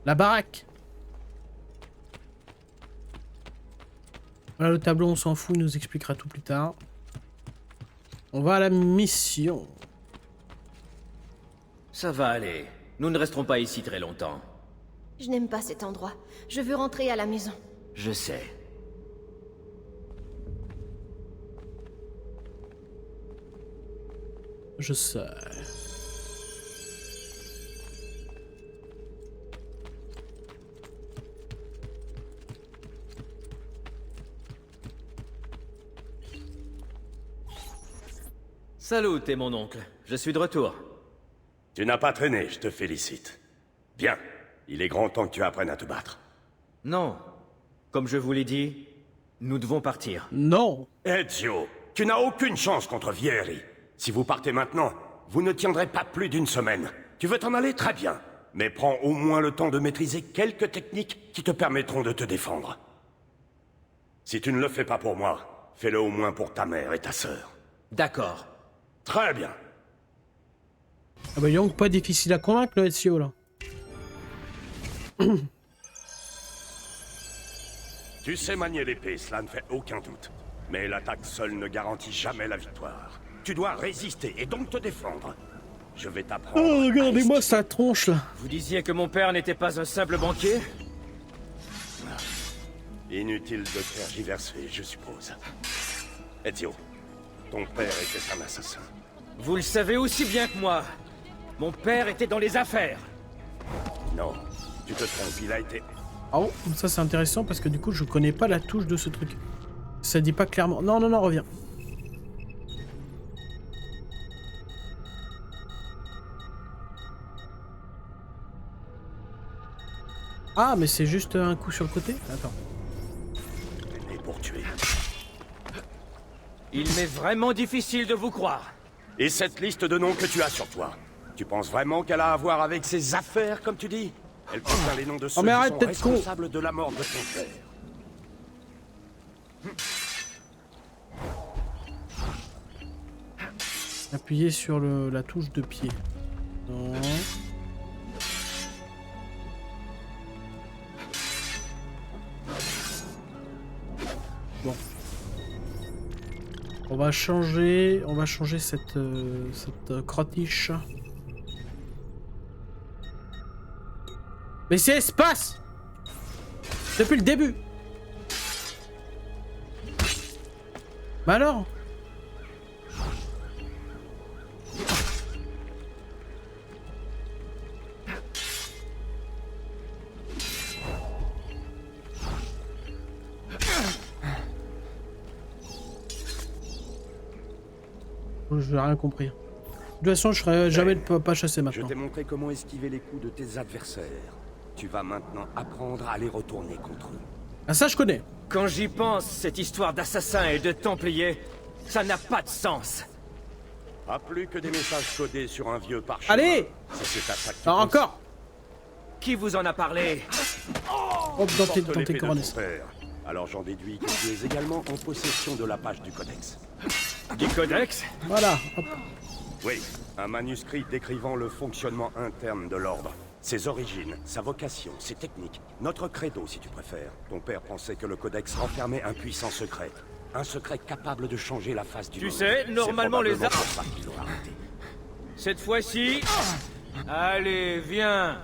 Speaker 1: baraque. Voilà, le tableau, on s'en fout, il nous expliquera tout plus tard. On va à la mission.
Speaker 5: Ça va aller. Nous ne resterons pas ici très longtemps.
Speaker 9: Je n'aime pas cet endroit. Je veux rentrer à la maison.
Speaker 5: Je sais.
Speaker 1: Je sais.
Speaker 5: Salut, t'es mon oncle. Je suis de retour.
Speaker 7: Tu n'as pas traîné, je te félicite. Bien, il est grand temps que tu apprennes à te battre.
Speaker 5: Non. Comme je vous l'ai dit, nous devons partir.
Speaker 1: Non.
Speaker 7: Ezio, tu n'as aucune chance contre Vieri. Si vous partez maintenant, vous ne tiendrez pas plus d'une semaine. Tu veux t'en aller? Très bien. Mais prends au moins le temps de maîtriser quelques techniques qui te permettront de te défendre. Si tu ne le fais pas pour moi, fais-le au moins pour ta mère et ta sœur.
Speaker 5: D'accord.
Speaker 7: Très bien.
Speaker 1: Ah bah donc pas difficile à convaincre le Ezio là.
Speaker 7: Tu sais manier l'épée, cela ne fait aucun doute. Mais l'attaque seule ne garantit jamais la victoire. Tu dois résister et donc te défendre. Je vais t'apprendre.
Speaker 1: Oh, regardez-moi sa tronche là.
Speaker 5: Vous disiez que mon père n'était pas un simple banquier?
Speaker 7: Inutile de tergiverser, je suppose. Ezio, ton père était un assassin.
Speaker 5: Vous le savez aussi bien que moi. Mon père était dans les affaires.
Speaker 7: Non, tu te trompes, il a été...
Speaker 1: Ah bon, ça c'est intéressant parce que du coup je connais pas la touche de ce truc. Ça dit pas clairement. Non, reviens. Ah, mais c'est juste un coup sur le côté? Attends.
Speaker 7: Né pour tuer.
Speaker 5: Il m'est vraiment difficile de vous croire.
Speaker 7: Et cette liste de noms que tu as sur toi, tu penses vraiment qu'elle a à voir avec ses affaires, comme tu dis? Elle contient les noms de ceux
Speaker 1: mais
Speaker 7: qui
Speaker 1: arrête
Speaker 7: sont
Speaker 1: d'être con.
Speaker 7: responsables de la mort de ton père.
Speaker 1: Appuyez sur la touche de pied. Non. Bon. On va changer cette crotiche. Mais c'est espace depuis le début. Bah alors? Je n'ai rien compris. De toute façon, je serai jamais pas chassé maintenant.
Speaker 7: Je t'ai montré comment esquiver les coups de tes adversaires. Tu vas maintenant apprendre à les retourner contre eux.
Speaker 1: Ah ça, je connais.
Speaker 5: Quand j'y pense, cette histoire d'assassin et de templier, ça n'a pas de sens.
Speaker 7: Pas plus que des messages codés sur un vieux parchemin.
Speaker 1: Allez!
Speaker 7: C'est à ça que tu
Speaker 1: Alors,
Speaker 7: penses.
Speaker 1: encore!
Speaker 5: Qui vous en a parlé?
Speaker 1: Hop, dans tes
Speaker 7: Porte l'épée de
Speaker 1: couronnes.
Speaker 7: ton père. Alors j'en déduis que tu es également en possession de la page du codex.
Speaker 5: Du codex?
Speaker 1: Voilà, hop.
Speaker 7: Oui, un manuscrit décrivant le fonctionnement interne de l'ordre. Ses origines, sa vocation, ses techniques, notre credo si tu préfères. Ton père pensait que le codex renfermait un puissant secret. Un secret capable de changer la face du monde.
Speaker 5: Tu sais, normalement
Speaker 7: C'est
Speaker 5: les
Speaker 7: probablement
Speaker 5: armes...
Speaker 7: pour ça qu'il l'aura arrêté.
Speaker 5: Cette fois-ci... Allez, viens.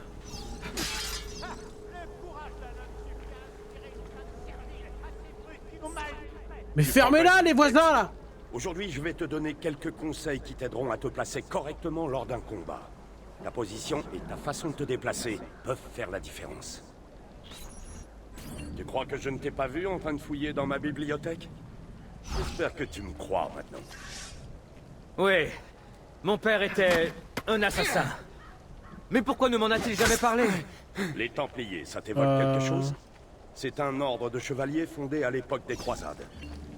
Speaker 1: Mais fermez-la, les voisins, là!
Speaker 7: Aujourd'hui, je vais te donner quelques conseils qui t'aideront à te placer correctement lors d'un combat. Ta position et ta façon de te déplacer peuvent faire la différence. Tu crois que je ne t'ai pas vu en train de fouiller dans ma bibliothèque? J'espère que tu me crois maintenant.
Speaker 5: Oui, mon père était un assassin. Mais pourquoi ne m'en a-t-il jamais parlé?
Speaker 7: Les Templiers, ça t'évoque quelque chose? C'est un ordre de chevaliers fondé à l'époque des croisades.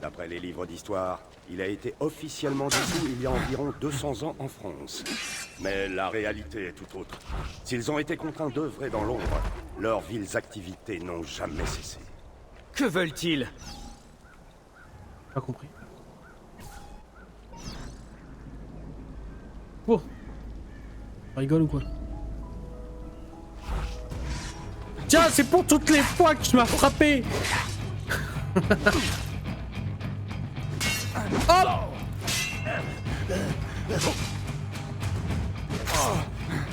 Speaker 7: D'après les livres d'histoire, il a été officiellement dissous il y a environ 200 ans en France. Mais la réalité est tout autre. S'ils ont été contraints d'œuvrer dans l'ombre, leurs viles activités n'ont jamais cessé.
Speaker 5: Que veulent-ils?
Speaker 1: Pas compris. Oh, on rigole ou quoi? Tiens, c'est pour toutes les fois que tu m'as frappé. Oh,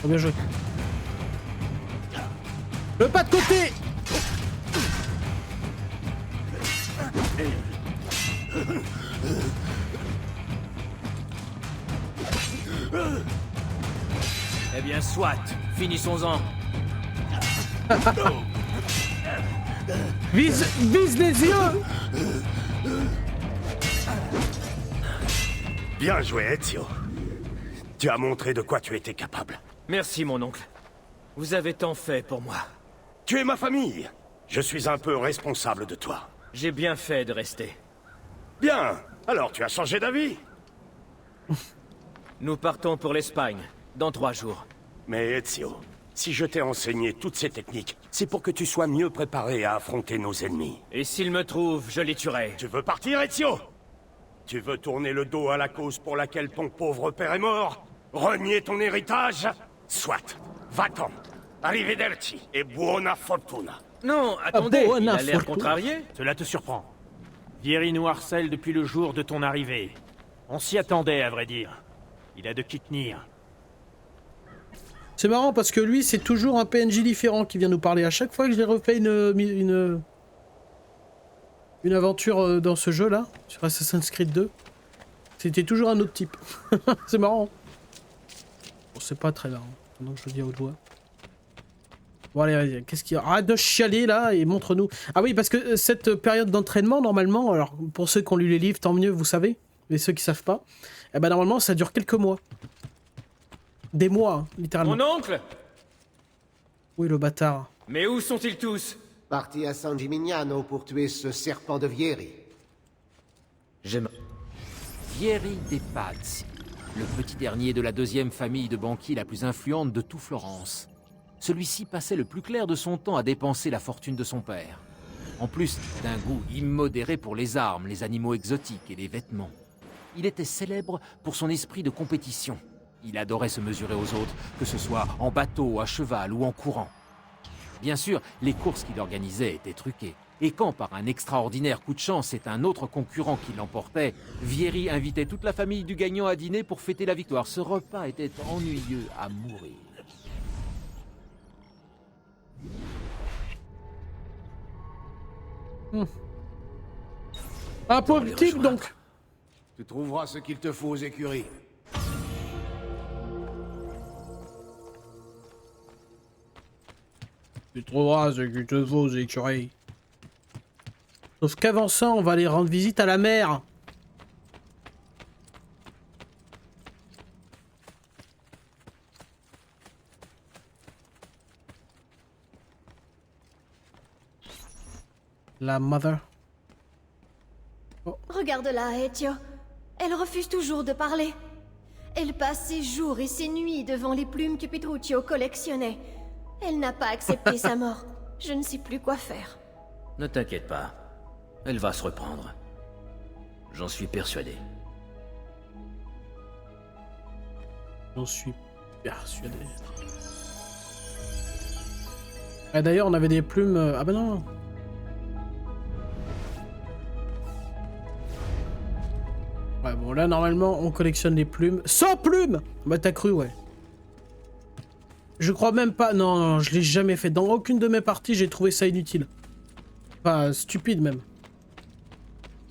Speaker 1: oh, bien joué. Le pas de côté.
Speaker 5: Eh bien, soit. Finissons-en.
Speaker 1: Vise les yeux.
Speaker 7: Bien joué, Ezio. Tu as montré de quoi tu étais capable.
Speaker 5: Merci, mon oncle. Vous avez tant fait pour moi.
Speaker 7: Tu es ma famille. Je suis un peu responsable de toi.
Speaker 5: J'ai bien fait de rester.
Speaker 7: Bien. Alors tu as changé d'avis?
Speaker 5: Nous partons pour l'Espagne, dans 3 jours.
Speaker 7: Mais Ezio, si je t'ai enseigné toutes ces techniques, c'est pour que tu sois mieux préparé à affronter nos ennemis.
Speaker 5: Et s'ils me trouvent, je les tuerai.
Speaker 7: Tu veux partir, Ezio? Tu veux tourner le dos à la cause pour laquelle ton pauvre père est mort? Renier ton héritage? Soit. Va-t'en. Arrivederci et buona fortuna.
Speaker 5: Non, attendez, il a l'air
Speaker 1: fortuna.
Speaker 5: contrarié.
Speaker 12: Cela te surprend. Vieri nous harcèle depuis le jour de ton arrivée. On s'y attendait, à vrai dire. Il a de qui tenir.
Speaker 1: C'est marrant parce que lui, c'est toujours un PNJ différent qui vient nous parler. À chaque fois que j'ai refait une aventure dans ce jeu-là, sur Assassin's Creed 2, c'était toujours un autre type. C'est marrant. Bon, c'est pas très marrant, pendant que je le dis à haute voix. Bon allez, vas-y, qu'est-ce qu'il y a? Arrête de chialer là et montre-nous. Ah oui, parce que cette période d'entraînement, normalement, alors pour ceux qui ont lu les livres, tant mieux, vous savez, mais ceux qui savent pas, eh ben normalement ça dure quelques mois. Des mois, hein, littéralement.
Speaker 5: Mon oncle?
Speaker 1: Oui, le bâtard.
Speaker 5: Mais où sont-ils tous?
Speaker 13: Parti à San Gimignano pour tuer ce serpent de Vieri.
Speaker 2: Vieri dei Pazzi, le petit dernier de la deuxième famille de banquiers la plus influente de tout Florence. Celui-ci passait le plus clair de son temps à dépenser la fortune de son père. En plus d'un goût immodéré pour les armes, les animaux exotiques et les vêtements. Il était célèbre pour son esprit de compétition. Il adorait se mesurer aux autres, que ce soit en bateau, à cheval ou en courant. Bien sûr, les courses qu'il organisait étaient truquées. Et quand, par un extraordinaire coup de chance, c'est un autre concurrent qui l'emportait, Vieri invitait toute la famille du gagnant à dîner pour fêter la victoire. Ce repas était ennuyeux à mourir.
Speaker 1: Un politique donc.
Speaker 11: Tu trouveras ce qu'il te faut aux écuries.
Speaker 1: Tu trouveras ce qu'il te faut aux écuries. Sauf qu'avant ça, on va aller rendre visite à la mère. La mother.
Speaker 9: Regarde-la, Ezio. Elle refuse toujours de parler. Elle passe ses jours et ses nuits devant les plumes que Petruccio collectionnait. Elle n'a pas accepté sa mort. Je ne sais plus quoi faire.
Speaker 5: Ne t'inquiète pas. Elle va se reprendre. J'en suis persuadé.
Speaker 1: J'en suis persuadé. Ah, d'ailleurs, on avait des plumes... Ah bah non. Ouais, bon, là, normalement, on collectionne les plumes. 100 plumes! Bah, t'as cru, ouais. Je crois même pas... Non, non, je l'ai jamais fait. Dans aucune de mes parties, j'ai trouvé ça inutile. Enfin, stupide, même.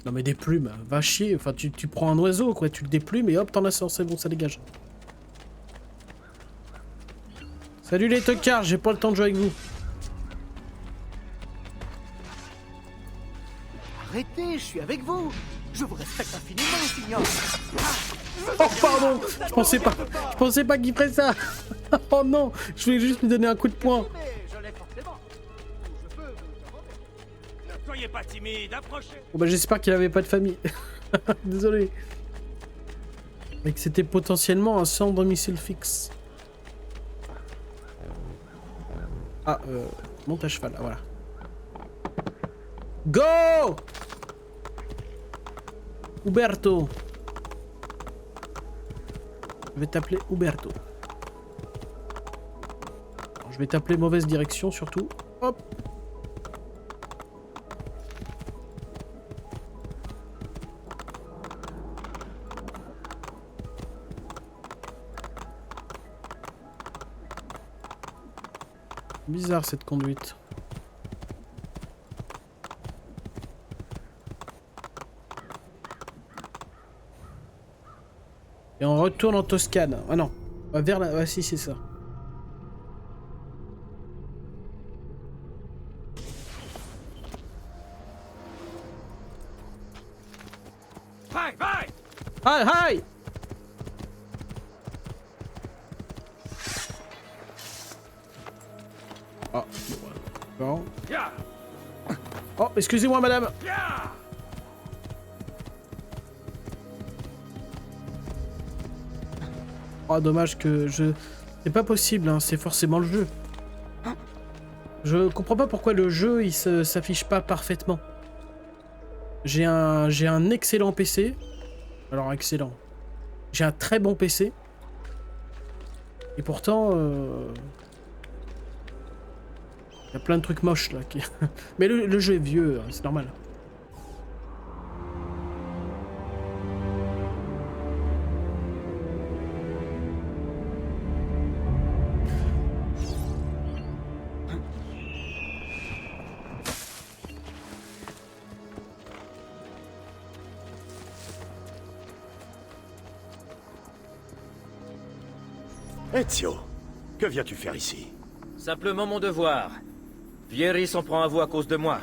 Speaker 1: Non, mais des plumes, va chier. Enfin, tu prends un oiseau, quoi. Tu le déplumes et hop, t'en as 100. C'est bon, ça dégage. Salut les tocards, j'ai pas le temps de jouer avec vous.
Speaker 10: Arrêtez, je suis avec vous. Je vous respecte infiniment, signor.
Speaker 1: Oh pardon, je pensais pas qu'il ferait ça. Oh non, je voulais juste lui donner un coup de poing.
Speaker 11: Soyez pas timide, approchez.
Speaker 1: Bon bah j'espère qu'il avait pas de famille. Désolé. Et que c'était potentiellement un sans domicile fixe. Ah, monte à cheval, ah, voilà. Go! Uberto. Je vais t'appeler Uberto. Alors, je vais t'appeler mauvaise direction surtout. Hop. Bizarre cette conduite. Et on retourne en Toscane. Ah non, vers la... Ah si, c'est ça.
Speaker 11: Vai, vai!
Speaker 1: Hi, hi! Ah, bon. Oh, excusez-moi, madame. Oh, dommage que je... C'est pas possible, hein, c'est forcément le jeu. Je comprends pas pourquoi le jeu, il s'affiche pas parfaitement. J'ai un excellent PC. Alors, excellent. J'ai un très bon PC. Et pourtant... Il y a plein de trucs moches là. Mais le jeu est vieux, c'est normal.
Speaker 7: Ezio, que viens-tu faire ici?
Speaker 5: Simplement mon devoir. Vieri s'en prend à vous à cause de moi.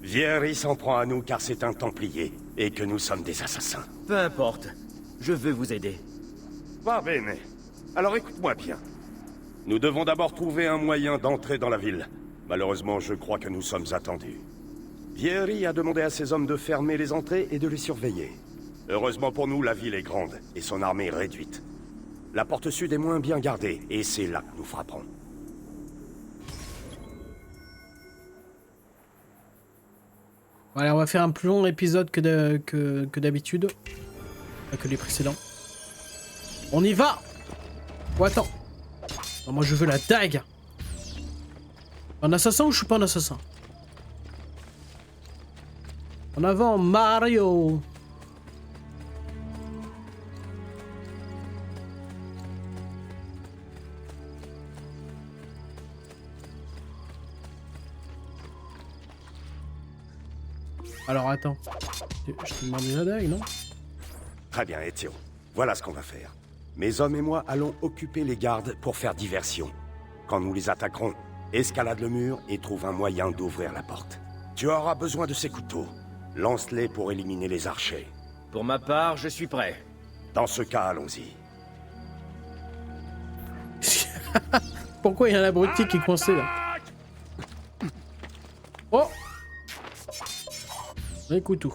Speaker 7: Vieri s'en prend à nous car c'est un Templier, et que nous sommes des assassins.
Speaker 5: Peu importe. Je veux vous aider.
Speaker 7: Va bene. Alors écoute-moi bien. Nous devons d'abord trouver un moyen d'entrer dans la ville. Malheureusement, je crois que nous sommes attendus. Vieri a demandé à ses hommes de fermer les entrées et de les surveiller. Heureusement pour nous, la ville est grande, et son armée réduite. La porte sud est moins bien gardée, et c'est là que nous frapperons.
Speaker 1: Voilà, on va faire un plus long épisode que d'habitude. Pas que les précédents. On y va! Oh, attends. Non, moi, je veux la dague. Un assassin ou je suis pas un assassin? En avant, Mario! Alors attends, je te demande la dague, non?
Speaker 7: Très bien, Ezio. Voilà ce qu'on va faire. Mes hommes et moi allons occuper les gardes pour faire diversion. Quand nous les attaquerons, escalade le mur et trouve un moyen d'ouvrir la porte. Tu auras besoin de ces couteaux. Lance-les pour éliminer les archers.
Speaker 5: Pour ma part, je suis prêt.
Speaker 7: Dans ce cas, allons-y.
Speaker 1: Pourquoi il y a un abruti qui est coincé là? Oh! Un couteau.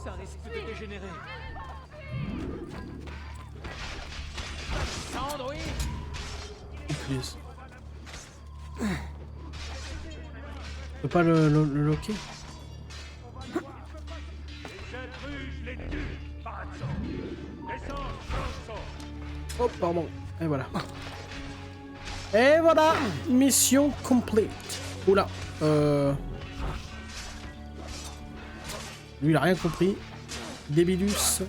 Speaker 11: Ça risque de dégénérer. Sandwich.
Speaker 1: Please. Je peux pas le loquer. Oh pardon. Et voilà. Et voilà, mission complete. Oula, lui il a rien compris. Débilus.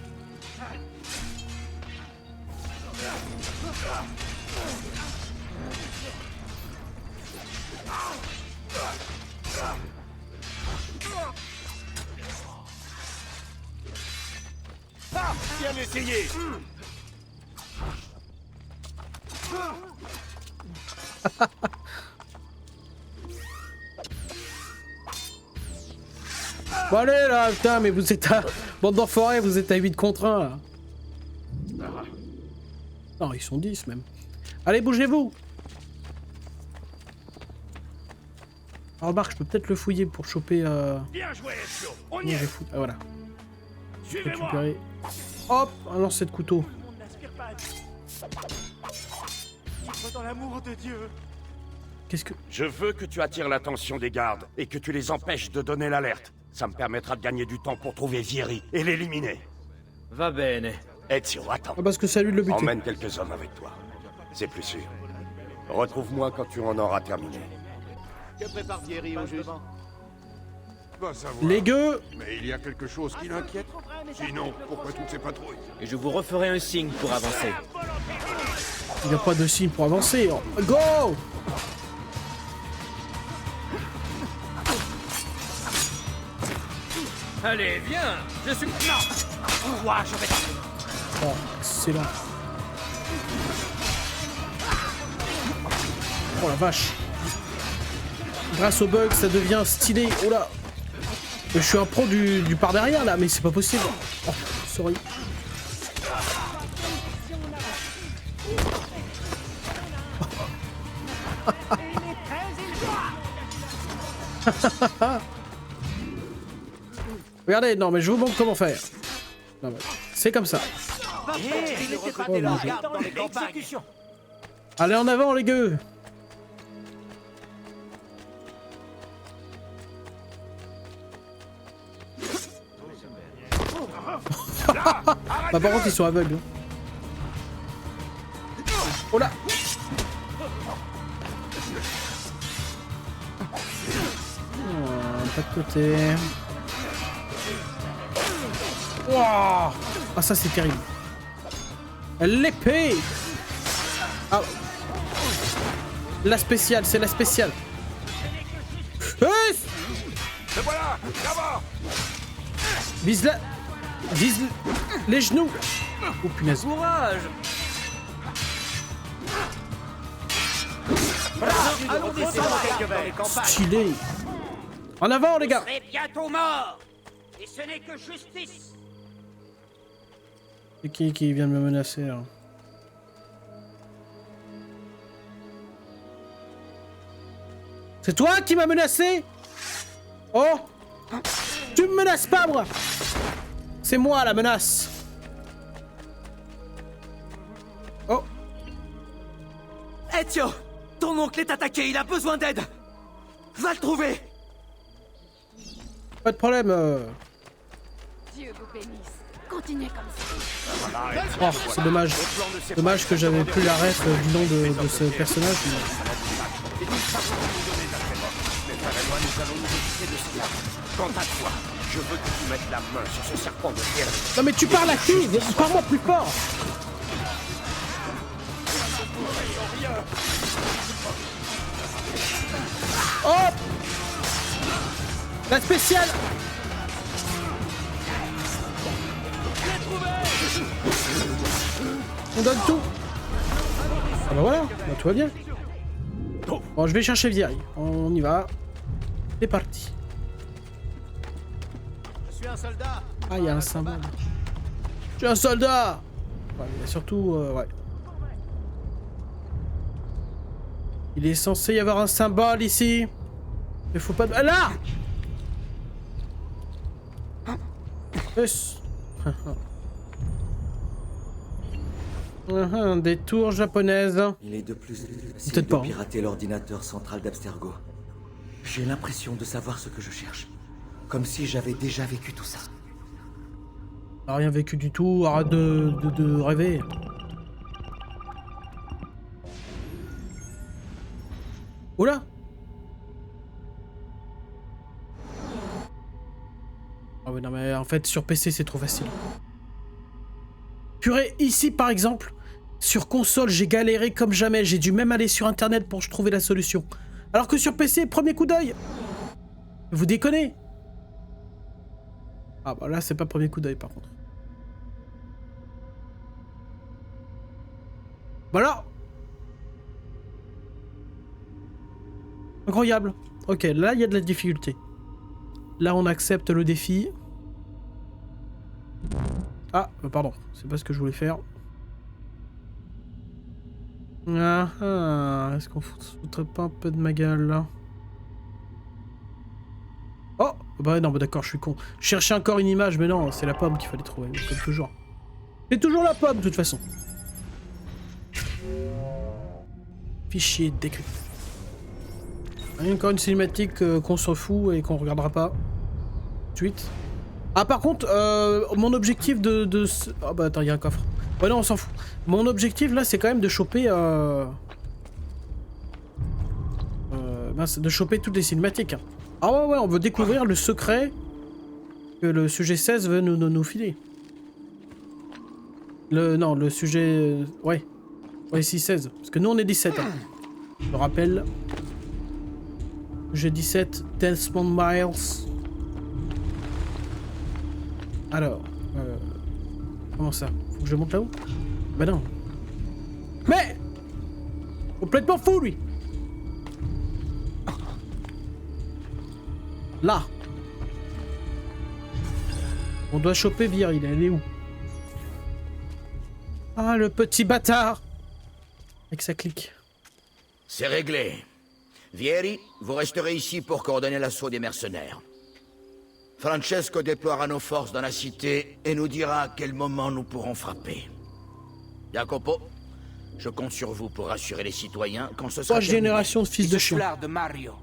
Speaker 11: Ah, bien essayé.
Speaker 1: Bon allez là, putain, mais vous êtes à... Bande d'enfoirés, vous êtes à 8 contre 1 là. Non, ils sont 10 même. Allez, bougez-vous. Alors, remarque, je peux peut-être le fouiller pour choper...
Speaker 11: Bien joué, Ezio. On
Speaker 1: Non,
Speaker 11: y
Speaker 1: je
Speaker 11: est.
Speaker 1: fous... Ah, voilà.
Speaker 11: Suivez-moi.
Speaker 1: Récupérer. Hop, un lancer de couteau.
Speaker 11: Dans l'amour de Dieu.
Speaker 1: Qu'est-ce que...
Speaker 7: Je veux que tu attires l'attention des gardes et que tu les empêches de donner l'alerte. Ça me permettra de gagner du temps pour trouver Vieri et l'éliminer.
Speaker 5: Va bene.
Speaker 7: Ezio, attends.
Speaker 1: Ah, parce que c'est à lui de le buter.
Speaker 7: Emmène quelques hommes avec toi. C'est plus sûr. Retrouve-moi quand tu en auras terminé.
Speaker 13: Que prépare Vieri au juste?
Speaker 11: Va savoir.
Speaker 1: Les gueux.
Speaker 11: Mais il y a quelque chose qui l'inquiète. Sinon, pourquoi toutes ces patrouilles?
Speaker 5: Et je vous referai un signe pour avancer.
Speaker 1: Il n'y a pas de signe pour avancer. Go!
Speaker 5: Allez, viens. Je suis... Non. Moi, je vais...
Speaker 1: Oh, excellent. Oh la vache. Grâce au bug, ça devient stylé. Oh là. Je suis un pro du par derrière là, mais c'est pas possible. Oh, sorry. Regardez, non mais je vous montre comment faire. C'est comme ça. Oh, mon Dieu. Allez en avant les gueux. Bah par contre ils sont aveugles. Oh là. Oh, pas de côté. Wow. Ah ça c'est terrible. L'épée. Ah. La spéciale, c'est la spéciale. Hey.
Speaker 11: Le voilà, là-bas.
Speaker 1: Vise la... Vise les genoux. Oh punaise.
Speaker 5: Courage.
Speaker 10: Allons descendre quelques verres.
Speaker 1: Stylé. En avant les gars.
Speaker 14: Vous serez bientôt mort. Et ce n'est que justice.
Speaker 1: C'est qui vient de me menacer là? C'est toi qui m'as menacé? Oh! Tu me menaces pas moi! C'est moi la menace! Oh!
Speaker 10: Ezio! Ton oncle est attaqué, il a besoin d'aide! Va le trouver!
Speaker 1: Pas de problème.
Speaker 9: Dieu vous bénisse. Continuez comme ça.
Speaker 1: Oh, c'est dommage. Dommage que j'avais plus la ref du nom de ce personnage. Mais...
Speaker 7: Quant à toi, je veux que tu mettes la main sur ce serpent de Vieri.
Speaker 1: Non mais tu parles à qui? Parle-moi plus fort! Hop! La spéciale! On donne tout! Ah bah voilà, bah, tout va bien. Bon, je vais chercher Vieri. On y va. C'est parti.
Speaker 13: Je suis un soldat.
Speaker 1: Ah, il y a un symbole. Je suis un soldat! Ouais, il y a surtout... ouais. Il est censé y avoir un symbole ici. Il faut pas... Là! Yes. Des tours japonaises.
Speaker 10: Il est de plus en plus facile
Speaker 1: Peut-être
Speaker 10: de
Speaker 1: pas.
Speaker 10: pirater l'ordinateur central d'Abstergo. J'ai l'impression de savoir ce que je cherche. Comme si j'avais déjà vécu tout ça.
Speaker 1: T'as rien vécu du tout, arrête de rêver. Oula! Ah ouais non mais en fait sur PC c'est trop facile. Purée, ici par exemple, sur console j'ai galéré comme jamais, j'ai dû même aller sur internet pour trouver la solution. Alors que sur PC, premier coup d'œil. Vous déconnez? Ah bah là c'est pas premier coup d'œil par contre. Voilà. Incroyable. Ok, là il y a de la difficulté. Là on accepte le défi. Ah, pardon, c'est pas ce que je voulais faire. Ah ah, est-ce qu'on se foutrait pas un peu de ma gueule là? Oh bah non, bah d'accord, je suis con. Je cherchais encore une image, mais non, c'est la pomme qu'il fallait trouver, comme toujours. C'est toujours la pomme, de toute façon. Fichier décrypté. Encore une cinématique qu'on s'en fout et qu'on regardera pas. Suite. Ah par contre, mon objectif de... Ah bah attends, il y a un coffre. Ouais non, on s'en fout. Mon objectif là, c'est quand même de choper... mince, de choper toutes les cinématiques. Ah ouais, ouais, on veut découvrir le secret que le sujet 16 veut nous filer. Non, le sujet... Ouais. Ouais, si, 16. Parce que nous, on est 17. Hein. Je me rappelle. J'ai 17. Desmond Miles. Alors. Comment ça? Faut que je monte là-haut? Bah non. Mais complètement fou, lui. Là. On doit choper Viril. Elle est où? Ah, le petit bâtard. Avec sa clique.
Speaker 14: C'est réglé. Vieri, vous resterez ici pour coordonner l'assaut des mercenaires. Francesco déploiera nos forces dans la cité et nous dira à quel moment nous pourrons frapper. Jacopo, je compte sur vous pour rassurer les citoyens quand ce sera
Speaker 1: 3 générations de fils de chien.
Speaker 2: de Mario.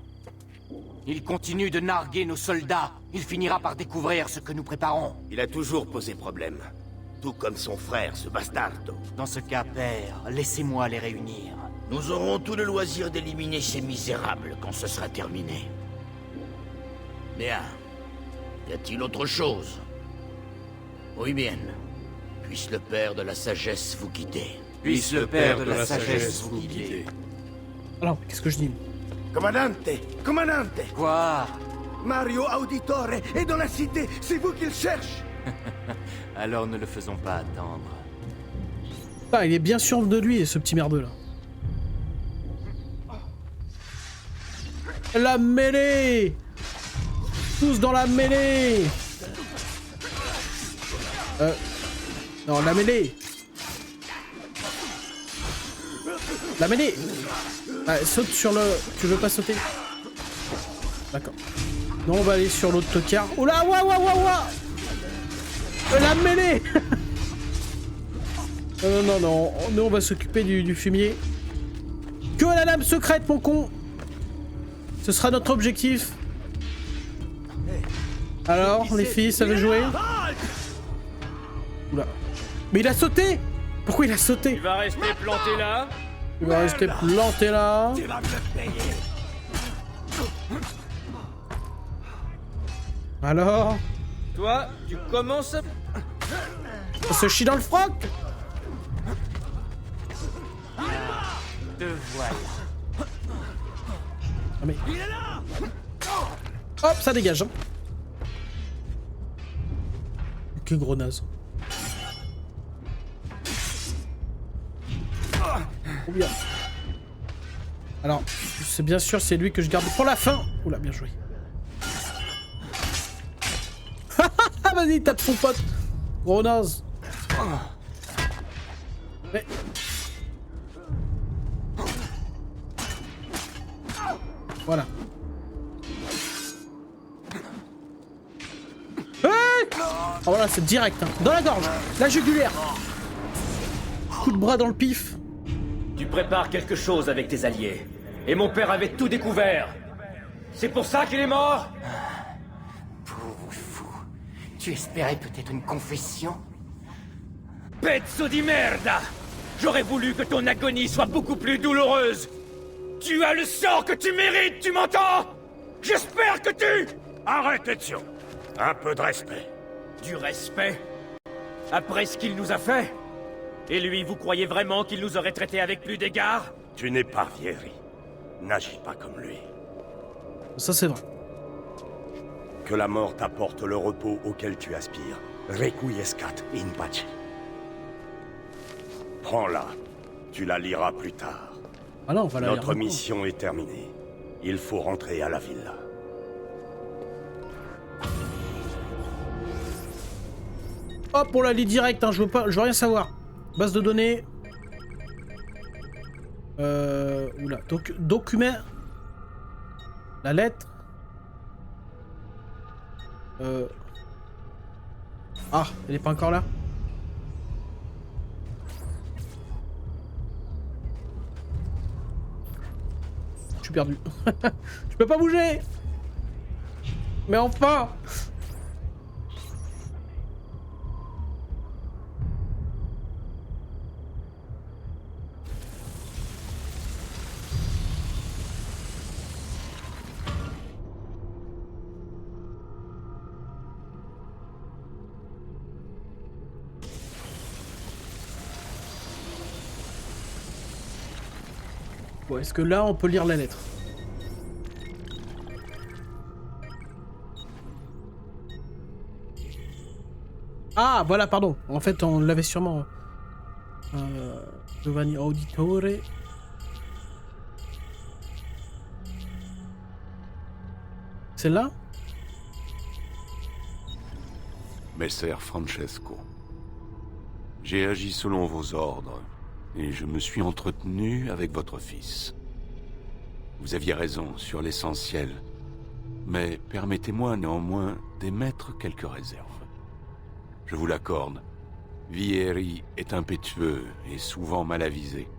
Speaker 2: Il continue de narguer nos soldats. Il finira par découvrir ce que nous préparons.
Speaker 11: Il a toujours posé problème. Tout comme son frère, ce bastardo.
Speaker 2: Dans ce cas, père, laissez-moi les réunir.
Speaker 14: Nous aurons tout le loisir d'éliminer ces misérables quand ce sera terminé. Bien. Y a-t-il autre chose? Oui bien. Puisse le Père de la Sagesse vous guider.
Speaker 2: Puisse le Père de la Sagesse vous guider.
Speaker 1: Alors, qu'est-ce que je dis?
Speaker 11: Commandante! Commandante!
Speaker 2: Quoi?
Speaker 11: Mario Auditore est dans la cité! C'est vous qu'il cherche!
Speaker 2: Alors ne le faisons pas attendre.
Speaker 1: Ah, il est bien sûr de lui, ce petit merdeux là. La mêlée! Tous dans la mêlée! Non, la mêlée! La mêlée! Ah, saute sur le... Tu veux pas sauter? D'accord. Non, on va aller sur l'autre tocard. Oh là, ouah, ouah, ouah, ouah! La mêlée! Non, non, non. Nous, on va s'occuper du fumier. Que la lame secrète, mon con! Ce sera notre objectif. Alors, les filles, ça veut jouer? Oula. Mais il a sauté! Pourquoi il a sauté?
Speaker 12: Il va rester planté là.
Speaker 1: Il va rester planté là.
Speaker 11: Tu vas me le payer.
Speaker 1: Alors?
Speaker 12: Toi, tu commences à...
Speaker 1: On se chie dans le froc!
Speaker 2: Te voilà.
Speaker 1: Ah mais... Hop, ça dégage. Hein. Que gros naze. Oh bien. Alors, c'est bien sûr, c'est lui que je garde pour la fin. Oula, bien joué. Vas-y, tape son pote. Gros naze. Mais... Voilà. Oh voilà, c'est direct. Hein. Dans la gorge. La jugulaire. Coup de bras dans le pif.
Speaker 5: Tu prépares quelque chose avec tes alliés. Et mon père avait tout découvert. C'est pour ça qu'il est mort?
Speaker 2: Pauvre fou. Tu espérais peut-être une confession?
Speaker 5: Pezzo di merda! J'aurais voulu que ton agonie soit beaucoup plus douloureuse. Tu as le sort que tu mérites, tu m'entends? J'espère que tu...
Speaker 11: Arrête, Ezio. Un peu de respect.
Speaker 5: Du respect? Après ce qu'il nous a fait? Et lui, vous croyez vraiment qu'il nous aurait traités avec plus d'égard?
Speaker 7: Tu n'es pas Vieri. N'agis pas comme lui.
Speaker 1: Ça, c'est vrai.
Speaker 7: Que la mort t'apporte le repos auquel tu aspires. Requiescat in pace. Prends-la. Tu la liras plus tard.
Speaker 1: Ah non, on va la lire.
Speaker 7: Notre mission est terminée. Il faut rentrer à la villa.
Speaker 1: Hop, on la lit direct, hein, je veux rien savoir. Base de données. Oula. Donc, document. La lettre. Ah, elle est pas encore là. Je suis perdu. Je peux pas bouger. Mais enfin. Bon, est-ce que là on peut lire la lettre? Ah, voilà, pardon. En fait, on l'avait sûrement. Giovanni Auditore. Celle-là?
Speaker 7: Messer Francesco. J'ai agi selon vos ordres, et je me suis entretenu avec votre fils. Vous aviez raison sur l'essentiel, mais permettez-moi néanmoins d'émettre quelques réserves. Je vous l'accorde, Vieri est impétueux et souvent mal avisé.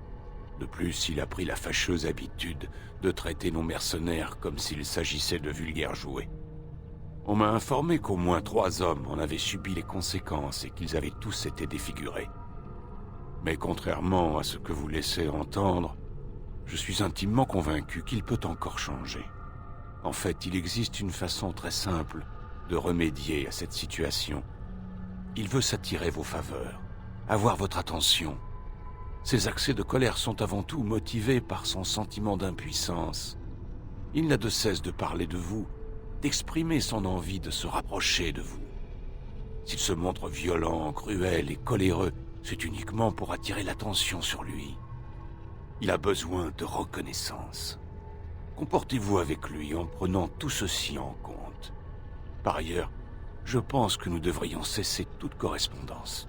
Speaker 7: De plus, il a pris la fâcheuse habitude de traiter nos mercenaires comme s'il s'agissait de vulgaires jouets. On m'a informé qu'au moins 3 hommes en avaient subi les conséquences et qu'ils avaient tous été défigurés. Mais contrairement à ce que vous laissez entendre, je suis intimement convaincu qu'il peut encore changer. En fait, il existe une façon très simple de remédier à cette situation. Il veut s'attirer vos faveurs, avoir votre attention. Ses accès de colère sont avant tout motivés par son sentiment d'impuissance. Il n'a de cesse de parler de vous, d'exprimer son envie de se rapprocher de vous. S'il se montre violent, cruel et coléreux, c'est uniquement pour attirer l'attention sur lui. Il a besoin de reconnaissance. Comportez-vous avec lui en prenant tout ceci en compte. Par ailleurs, je pense que nous devrions cesser toute correspondance.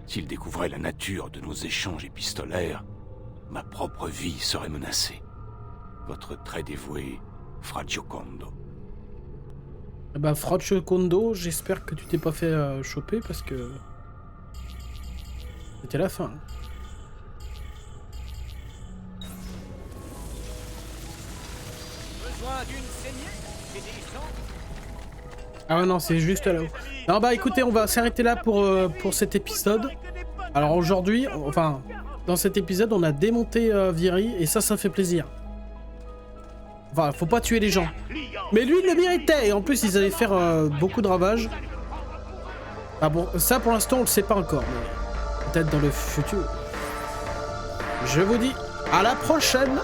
Speaker 7: S'il découvrait la nature de nos échanges épistolaires, ma propre vie serait menacée. Votre très dévoué, Fra Giocondo.
Speaker 1: Eh ben, Fra Giocondo, j'espère que tu t'es pas fait choper parce que... C'était la fin.
Speaker 11: Besoin d'une saignée? J'ai des gens.
Speaker 1: Ah ouais, non, c'est juste là-haut. Non, bah écoutez, on va s'arrêter là pour cet épisode. Alors aujourd'hui, enfin, dans cet épisode, on a démonté Vieri et ça fait plaisir. Enfin, faut pas tuer les gens. Mais lui, il le méritait. Et en plus, ils allaient faire beaucoup de ravages. Ah bon, ça pour l'instant, on le sait pas encore. Mais peut-être dans le futur. Je vous dis à la prochaine.